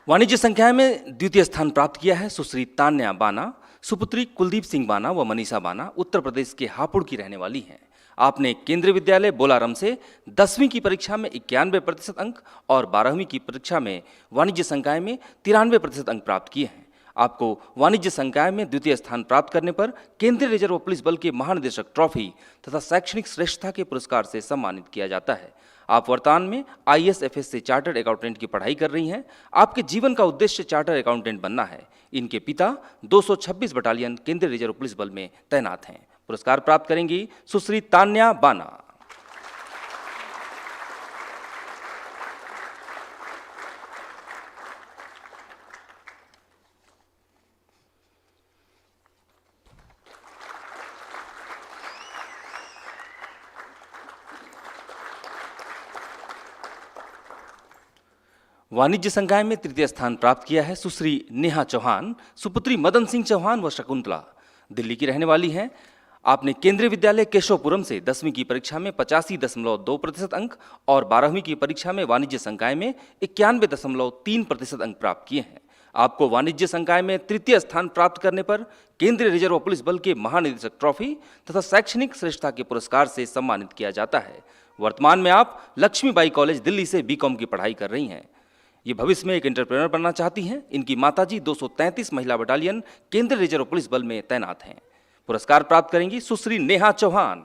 वाणिज्य संकाय में द्वितीय स्थान प्राप्त किया है सुश्री तान्या बाना, सुपुत्री कुलदीप सिंह बाना व मनीषा बाना उत्तर प्रदेश के हापुड़ की रहने वाली हैं। आपने केंद्रीय विद्यालय बोलारम से 10वीं की परीक्षा में 91% अंक और 12वीं की परीक्षा में वाणिज्य संकाय में 93% अंक प्राप्त किए हैं। आपको वाणिज्य संकाय में द्वितीय स्थान प्राप्त करने पर केंद्रीय रिजर्व पुलिस बल के महानिदेशक ट्रॉफी तथा शैक्षणिक श्रेष्ठता के पुरस्कार से सम्मानित किया जाता है। आप वर्तमान में ISFS से चार्टर्ड अकाउंटेंट की पढ़ाई कर रही हैं। आपके जीवन का उद्देश्य चार्टर्ड अकाउंटेंट बनना है। इनके पिता 226 बटालियन केंद्रीय रिजर्व पुलिस बल में तैनात हैं। पुरस्कार प्राप्त करेंगी सुश्री तान्या बाना। वाणिज्य संकाय में तृतीय स्थान प्राप्त किया है सुश्री नेहा चौहान, सुपुत्री मदन सिंह चौहान व शकुंतला, दिल्ली की रहने वाली हैं। आपने केंद्रीय विद्यालय केशवपुरम से 10वीं की परीक्षा में 85.2% अंक और 12वीं की परीक्षा में वाणिज्य संकाय में 91.3% अंक प्राप्त किए हैं। आपको वाणिज्य संकाय में तृतीय स्थान प्राप्त करने पर केंद्रीय रिजर्व पुलिस बल के महानिदेशक ट्रॉफी तथा शैक्षणिक श्रेष्ठता के पुरस्कार से सम्मानित किया जाता है। वर्तमान में आप लक्ष्मीबाई कॉलेज दिल्ली से BCom की पढ़ाई कर रही हैं। ये भविष्य में एक एंटरप्रेन्योर बनना चाहती हैं। इनकी माताजी 233 महिला बटालियन केंद्रीय रिजर्व पुलिस बल में तैनात हैं। पुरस्कार प्राप्त करेंगी सुश्री नेहा चौहान।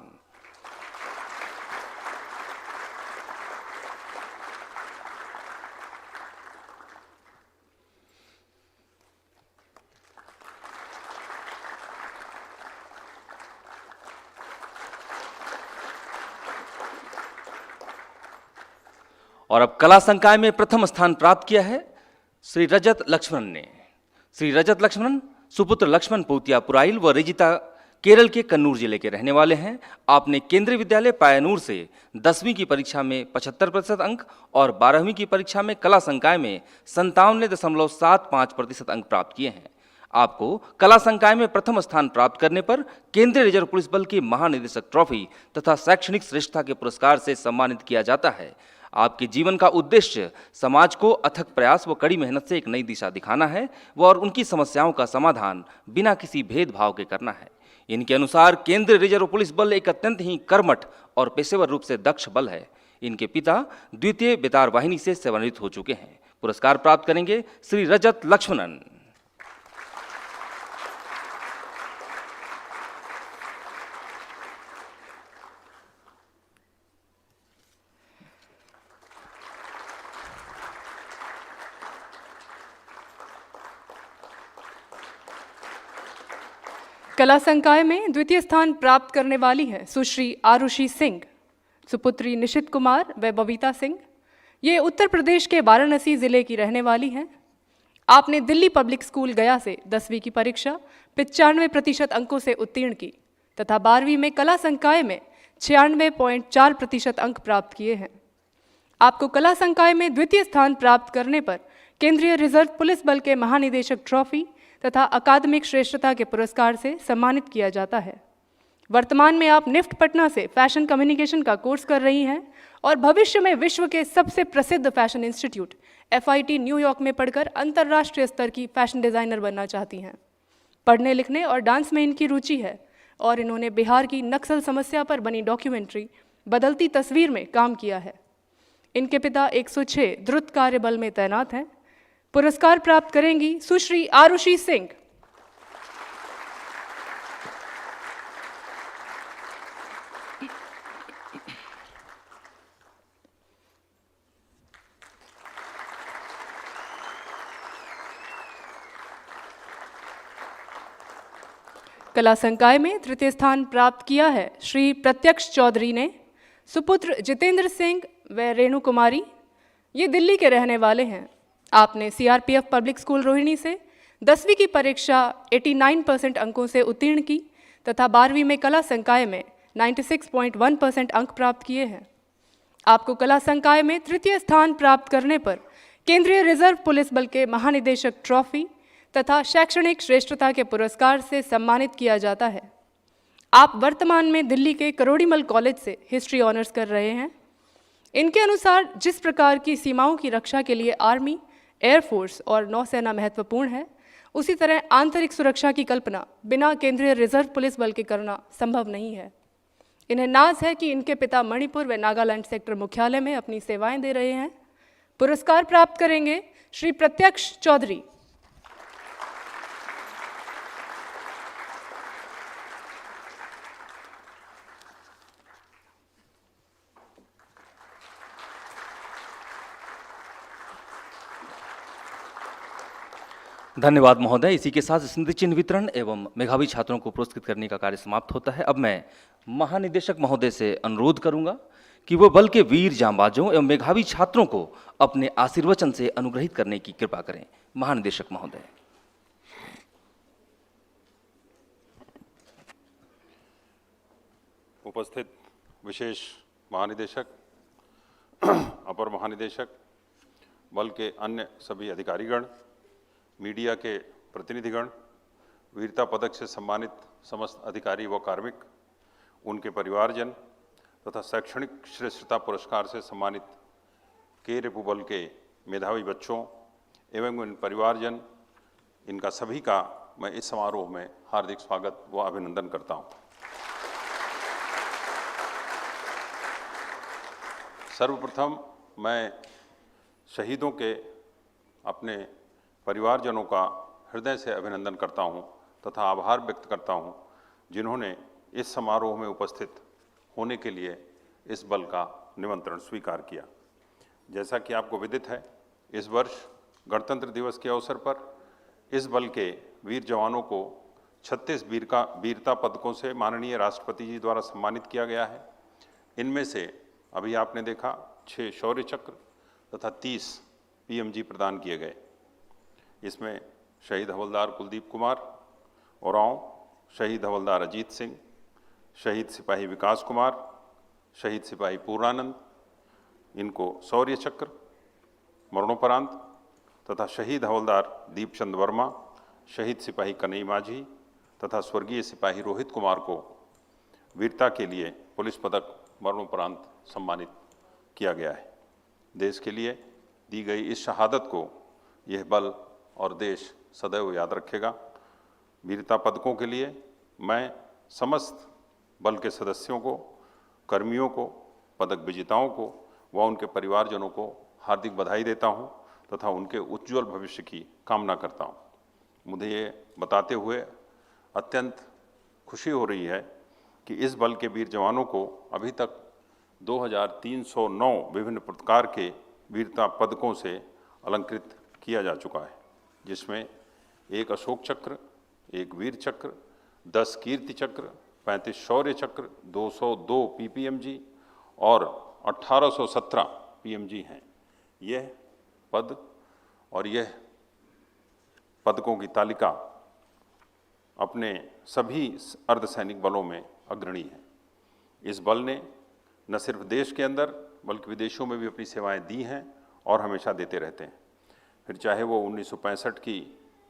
और अब कला संकाय में प्रथम स्थान प्राप्त किया है श्री रजत लक्ष्मण ने। श्री रजत लक्ष्मण सुपुत्र लक्ष्मण पोतिया पुराइल व रिजिता केरल के कन्नूर जिले के रहने वाले हैं। आपने केंद्रीय विद्यालय पायनूर से 10वीं की परीक्षा में 75% अंक और 12वीं की परीक्षा में कला संकाय में 97.75% अंक प्राप्त किए हैं। आपको कला संकाय में प्रथम स्थान प्राप्त करने पर केंद्रीय रिजर्व पुलिस बल की महानिदेशक ट्रॉफी तथा शैक्षणिक श्रेष्ठता के पुरस्कार से सम्मानित किया जाता है। आपके जीवन का उद्देश्य समाज को अथक प्रयास व कड़ी मेहनत से एक नई दिशा दिखाना है और उनकी समस्याओं का समाधान बिना किसी भेदभाव के करना है। इनके अनुसार केंद्रीय रिजर्व पुलिस बल एक अत्यंत ही कर्मठ और पेशेवर रूप से दक्ष बल है। इनके पिता द्वितीय बेतार वाहिनी से सेवानिवृत्त हो चुके हैं। पुरस्कार प्राप्त करेंगे श्री रजत लक्ष्मणन।
कला संकाय में द्वितीय स्थान प्राप्त करने वाली हैं सुश्री आरुषि सिंह, सुपुत्री निशित कुमार व बबीता सिंह। ये उत्तर प्रदेश के वाराणसी जिले की रहने वाली हैं। आपने दिल्ली पब्लिक स्कूल गया से 10वीं की परीक्षा 95% अंकों से उत्तीर्ण की तथा 12वीं में कला संकाय में 96.4% अंक प्राप्त किए हैं। आपको कला संकाय में द्वितीय स्थान प्राप्त करने पर केंद्रीय रिजर्व पुलिस बल के महानिदेशक ट्रॉफी तथा अकादमिक श्रेष्ठता के पुरस्कार से सम्मानित किया जाता है। वर्तमान में आप निफ्ट पटना से फैशन कम्युनिकेशन का कोर्स कर रही हैं और भविष्य में विश्व के सबसे प्रसिद्ध फैशन इंस्टीट्यूट FIT न्यूयॉर्क में पढ़कर अंतर्राष्ट्रीय स्तर की फैशन डिज़ाइनर बनना चाहती हैं। पढ़ने लिखने और डांस में इनकी रुचि है और इन्होंने बिहार की नक्सल समस्या पर बनी डॉक्यूमेंट्री बदलती तस्वीर में काम किया है। इनके पिता 106 द्रुत कार्य बल में तैनात हैं। पुरस्कार प्राप्त करेंगी सुश्री आरुषि सिंह। कला संकाय में तृतीय स्थान प्राप्त किया है श्री प्रत्यक्ष चौधरी ने। सुपुत्र जितेंद्र सिंह व रेणु कुमारी, ये दिल्ली के रहने वाले हैं। आपने CRPF पब्लिक स्कूल रोहिणी से 10वीं की परीक्षा 89% अंकों से उत्तीर्ण की तथा 12वीं में कला संकाय में 96.1% अंक प्राप्त किए हैं। आपको कला संकाय में तृतीय स्थान प्राप्त करने पर केंद्रीय रिजर्व पुलिस बल के महानिदेशक ट्रॉफी तथा शैक्षणिक श्रेष्ठता के पुरस्कार से सम्मानित किया जाता है। आप वर्तमान में दिल्ली के करोड़ीमल कॉलेज से हिस्ट्री ऑनर्स कर रहे हैं। इनके अनुसार जिस प्रकार की सीमाओं की रक्षा के लिए आर्मी, एयरफोर्स और नौसेना महत्वपूर्ण है, उसी तरह आंतरिक सुरक्षा की कल्पना बिना केंद्रीय रिजर्व पुलिस बल के करना संभव नहीं है। इन्हें नाज है कि इनके पिता मणिपुर व नागालैंड सेक्टर मुख्यालय में अपनी सेवाएं दे रहे हैं। पुरस्कार प्राप्त करेंगे श्री प्रत्यक्ष चौधरी।
धन्यवाद महोदय। इसी के साथ स्मृति चिन्ह वितरण एवं मेधावी छात्रों को पुरस्कृत करने का कार्य समाप्त होता है। अब मैं महानिदेशक महोदय से अनुरोध करूंगा कि वो बल के वीर जांबाजों एवं मेधावी छात्रों को अपने आशीर्वचन से अनुग्रहित करने की कृपा करें। महानिदेशक महोदय।
उपस्थित विशेष महानिदेशक, अपर महानिदेशक, बल के अन्य सभी अधिकारीगण, मीडिया के प्रतिनिधिगण, वीरता पदक से सम्मानित समस्त अधिकारी व कार्मिक, उनके परिवारजन तथा शैक्षणिक श्रेष्ठता पुरस्कार से सम्मानित के रिपु बल के मेधावी बच्चों एवं उन परिवारजन, इनका सभी का मैं इस समारोह में हार्दिक स्वागत व अभिनंदन करता हूँ। सर्वप्रथम मैं शहीदों के अपने परिवारजनों का हृदय से अभिनंदन करता हूं तथा आभार व्यक्त करता हूं, जिन्होंने इस समारोह में उपस्थित होने के लिए इस बल का निमंत्रण स्वीकार किया। जैसा कि आपको विदित है, इस वर्ष गणतंत्र दिवस के अवसर पर इस बल के वीर जवानों को 36 वीरता पदकों से माननीय राष्ट्रपति जी द्वारा सम्मानित किया गया है। इनमें से अभी आपने देखा 6 शौर्य चक्र, तथा 30 पीएमजी प्रदान किए गए। इसमें शहीद हवलदार कुलदीप कुमार उरांव, शहीद हवलदार अजीत सिंह, शहीद सिपाही विकास कुमार, शहीद सिपाही पूर्णानंद, इनको शौर्य चक्र मरणोपरांत तथा शहीद हवलदार दीपचंद वर्मा, शहीद सिपाही कन्हई माझी तथा स्वर्गीय सिपाही रोहित कुमार को वीरता के लिए पुलिस पदक मरणोपरांत सम्मानित किया गया है। देश के लिए दी गई इस शहादत को यह बल और देश सदैव याद रखेगा। वीरता पदकों के लिए मैं समस्त बल के सदस्यों को, कर्मियों को, पदक विजेताओं को व उनके परिवारजनों को हार्दिक बधाई देता हूं तथा उनके उज्जवल भविष्य की कामना करता हूं। मुझे ये बताते हुए अत्यंत खुशी हो रही है कि इस बल के वीर जवानों को अभी तक 2309 विभिन्न प्रकार के वीरता पदकों से अलंकृत किया जा चुका है, जिसमें 1 अशोक चक्र, 1 वीर चक्र, 10 कीर्ति चक्र, 35 शौर्य चक्र, 202 पीपीएमजी और 1817 पीएमजी हैं। यह पद और यह पदकों की तालिका अपने सभी अर्धसैनिक बलों में अग्रणी है। इस बल ने न सिर्फ देश के अंदर बल्कि विदेशों में भी अपनी सेवाएं दी हैं और हमेशा देते रहते हैं। फिर चाहे वो 1965 की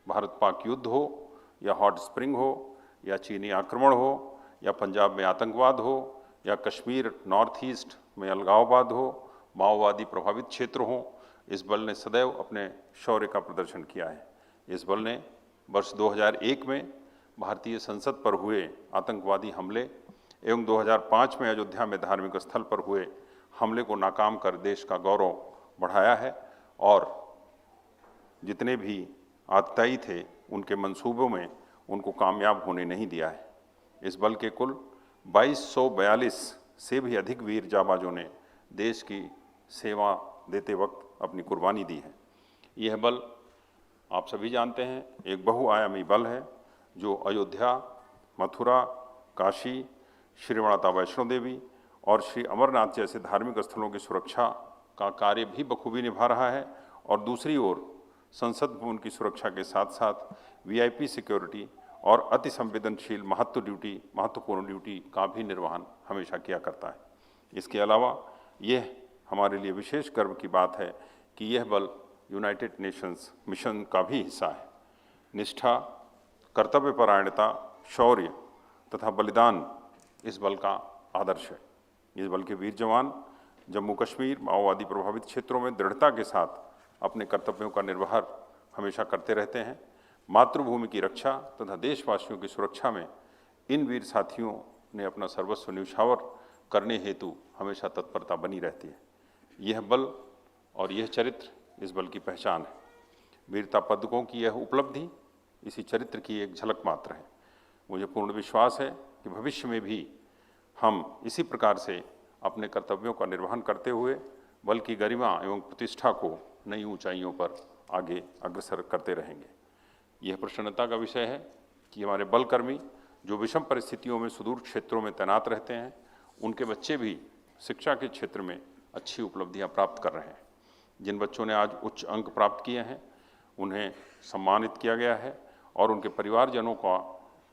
भारत पाक युद्ध हो या हॉट स्प्रिंग हो या चीनी आक्रमण हो या पंजाब में आतंकवाद हो या कश्मीर नॉर्थ ईस्ट में अलगाववाद हो, माओवादी प्रभावित क्षेत्र हो, इस बल ने सदैव अपने शौर्य का प्रदर्शन किया है। इस बल ने वर्ष 2001 में भारतीय संसद पर हुए आतंकवादी हमले एवं 2005 में अयोध्या में धार्मिक स्थल पर हुए हमले को नाकाम कर देश का गौरव बढ़ाया है और जितने भी आतताई थे उनके मंसूबों में उनको कामयाब होने नहीं दिया है। इस बल के कुल 2242 से भी अधिक वीर जाबाजों ने देश की सेवा देते वक्त अपनी कुर्बानी दी है। यह बल आप सभी जानते हैं एक बहुआयामी बल है जो अयोध्या, मथुरा, काशी, श्री माता वैष्णो देवी और श्री अमरनाथ जैसे धार्मिक स्थलों की सुरक्षा का कार्य भी बखूबी निभा रहा है और दूसरी ओर संसद भवन की सुरक्षा के साथ साथ वीआईपी सिक्योरिटी और अति संवेदनशील महत्वपूर्ण ड्यूटी का भी निर्वहन हमेशा किया करता है। इसके अलावा यह हमारे लिए विशेष गर्व की बात है कि यह बल यूनाइटेड नेशंस मिशन का भी हिस्सा है। निष्ठा, कर्तव्यपरायणता, शौर्य तथा बलिदान इस बल का आदर्श है। इस बल के वीर जवान जम्मू कश्मीर माओवादी प्रभावित क्षेत्रों में दृढ़ता के साथ अपने कर्तव्यों का निर्वहन हमेशा करते रहते हैं। मातृभूमि की रक्षा तथा देशवासियों की सुरक्षा में इन वीर साथियों ने अपना सर्वस्व न्यौछावर करने हेतु हमेशा तत्परता बनी रहती है। यह बल और यह चरित्र इस बल की पहचान है। वीरता पदकों की यह उपलब्धि इसी चरित्र की एक झलक मात्र है। मुझे पूर्ण विश्वास है कि भविष्य में भी हम इसी प्रकार से अपने कर्तव्यों का निर्वहन करते हुए बल की गरिमा एवं प्रतिष्ठा को नई ऊंचाइयों पर आगे अग्रसर करते रहेंगे। यह प्रसन्नता का विषय है कि हमारे बलकर्मी जो विषम परिस्थितियों में सुदूर क्षेत्रों में तैनात रहते हैं, उनके बच्चे भी शिक्षा के क्षेत्र में अच्छी उपलब्धियां प्राप्त कर रहे हैं। जिन बच्चों ने आज उच्च अंक प्राप्त किए हैं उन्हें सम्मानित किया गया है और उनके परिवारजनों का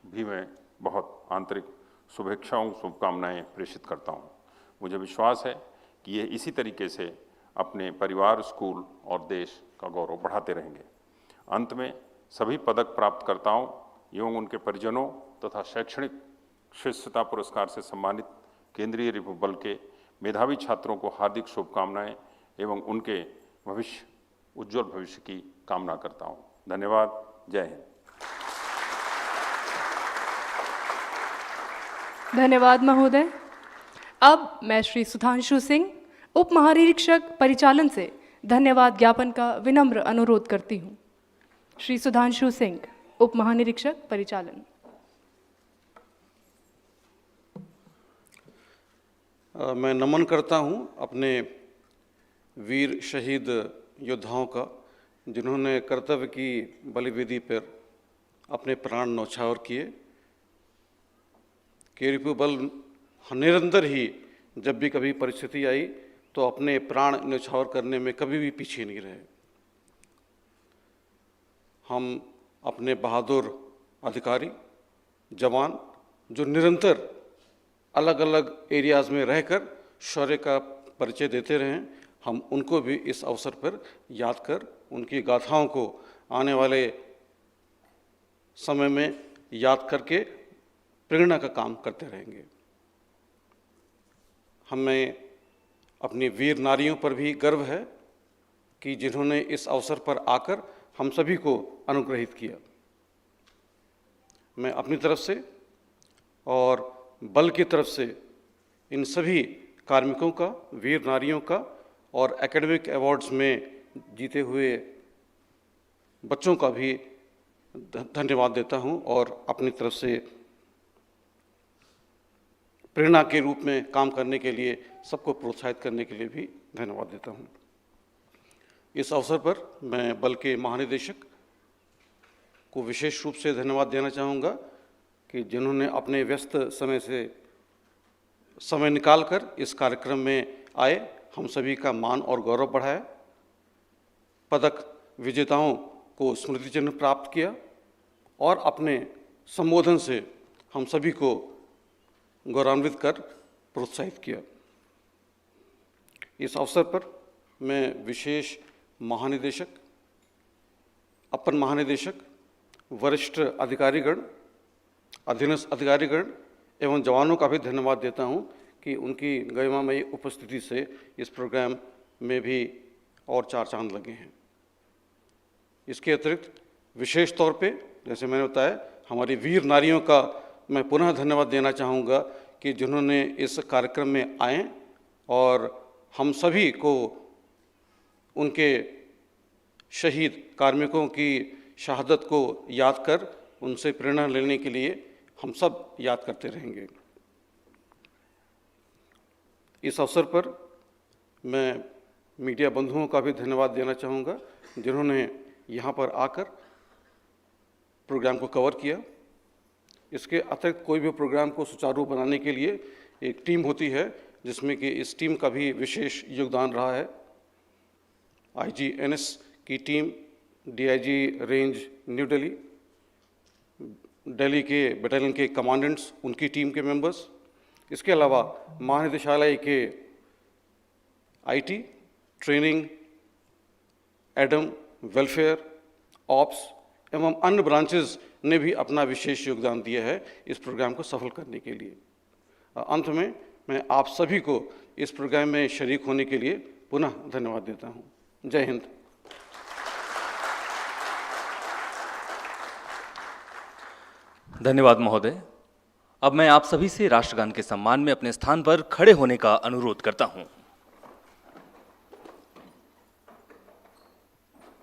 भी मैं बहुत आंतरिक शुभेच्छाओं शुभकामनाएं प्रेषित करता हूं। मुझे विश्वास है कि ये इसी तरीके से अपने परिवार, स्कूल और देश का गौरव बढ़ाते रहेंगे। अंत में सभी पदक प्राप्तकर्ताओं एवं उनके परिजनों तथा शैक्षणिक श्रेष्ठता पुरस्कार से सम्मानित केंद्रीय रिजर्व बल के मेधावी छात्रों को हार्दिक शुभकामनाएं एवं उनके उज्जवल भविष्य की कामना करता हूं। धन्यवाद। जय हिंद।
धन्यवाद महोदय। अब मैं श्री सुधांशु सिंह, उप महानिरीक्षक परिचालन से धन्यवाद ज्ञापन का विनम्र अनुरोध करती हूँ। श्री सुधांशु सिंह, उप महानिरीक्षक परिचालन।
मैं नमन करता हूँ अपने वीर शहीद योद्धाओं का, जिन्होंने कर्तव्य की बलिवेदी पर अपने प्राण न्यौछावर किए। केरिपु बल निरंतर ही जब भी कभी परिस्थिति आई तो अपने प्राण न्यौछावर करने में कभी भी पीछे नहीं रहे। हम अपने बहादुर अधिकारी, जवान जो निरंतर अलग अलग एरियाज़ में रहकर शौर्य का परिचय देते रहे, हम उनको भी इस अवसर पर याद कर उनकी गाथाओं को आने वाले समय में याद करके प्रेरणा का काम करते रहेंगे। हमें अपनी वीर नारियों पर भी गर्व है कि जिन्होंने इस अवसर पर आकर हम सभी को अनुग्रहित किया। मैं अपनी तरफ से और बल की तरफ से इन सभी कार्मिकों का, वीर नारियों का और एकेडमिक अवार्ड्स में जीते हुए बच्चों का भी धन्यवाद देता हूं और अपनी तरफ से प्रेरणा के रूप में काम करने के लिए, सबको प्रोत्साहित करने के लिए भी धन्यवाद देता हूं। इस अवसर पर मैं बल के महानिदेशक को विशेष रूप से धन्यवाद देना चाहूँगा कि जिन्होंने अपने व्यस्त समय से समय निकालकर इस कार्यक्रम में आए, हम सभी का मान और गौरव बढ़ाया, पदक विजेताओं को स्मृति चिन्ह प्राप्त किया और अपने संबोधन से हम सभी को गौरवान्वित कर प्रोत्साहित किया। इस अवसर पर मैं विशेष महानिदेशक, अपर महानिदेशक, वरिष्ठ अधिकारीगण, अधीनस्थ अधिकारीगण एवं जवानों का भी धन्यवाद देता हूं कि उनकी गरिमामयी उपस्थिति से इस प्रोग्राम में भी और चार चांद लगे हैं। इसके अतिरिक्त विशेष तौर पे, जैसे मैंने बताया, हमारी वीर नारियों का मैं पुनः धन्यवाद देना चाहूँगा कि जिन्होंने इस कार्यक्रम में आए और हम सभी को उनके शहीद कार्मिकों की शहादत को याद कर उनसे प्रेरणा लेने के लिए हम सब याद करते रहेंगे। इस अवसर पर मैं मीडिया बंधुओं का भी धन्यवाद देना चाहूँगा जिन्होंने यहाँ पर आकर प्रोग्राम को कवर किया। इसके अतिरिक्त कोई भी प्रोग्राम को सुचारू बनाने के लिए एक टीम होती है, जिसमें कि इस टीम का भी विशेष योगदान रहा है। IGNS की team, DIG range new Delhi, Delhi के बटालियन के कमांडेंट्स, उनकी टीम के मेंबर्स, इसके अलावा महानिदेशालय के IT, training, Adam, welfare, ops एवं अन्य ब्रांचेस ने भी अपना विशेष योगदान दिया है इस प्रोग्राम को सफल करने के लिए। अंत में मैं आप सभी को इस प्रोग्राम में शरीक होने के लिए पुनः धन्यवाद देता हूं। जय हिंद।
धन्यवाद महोदय। अब मैं आप सभी से राष्ट्रगान के सम्मान में अपने स्थान पर खड़े होने का अनुरोध करता हूं।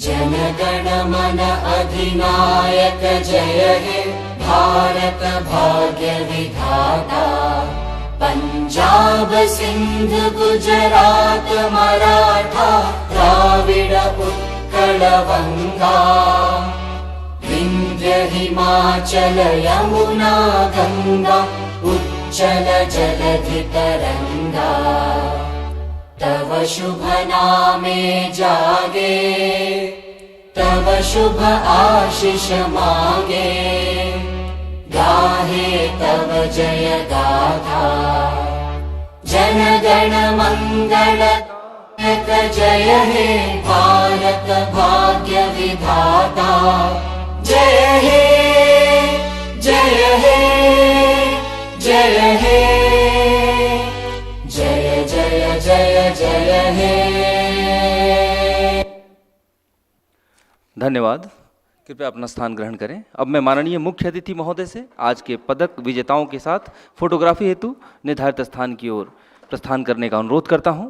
जनगण मन अधिनायक जय हे भारत भाग्य विधाता। पंजाब सिंध गुजरात मराठा द्राविड़ उत्कल बंगा। विंध्य हिमाचल यमुना गंगा उच्चल जलधि तरंगा। तव शुभ नामे जागे तव शुभ आशीष मांगे। गाहे तव जय गाथा जन गण मंगल जय हे भारत भाग्य विधाता। जय हे जय हे जय हे जय जय जय जय हे।
धन्यवाद। कृपया अपना स्थान ग्रहण करें। अब मैं माननीय मुख्य अतिथि महोदय से आज के पदक विजेताओं के साथ फोटोग्राफी हेतु निर्धारित स्थान की ओर प्रस्थान करने का अनुरोध करता हूं।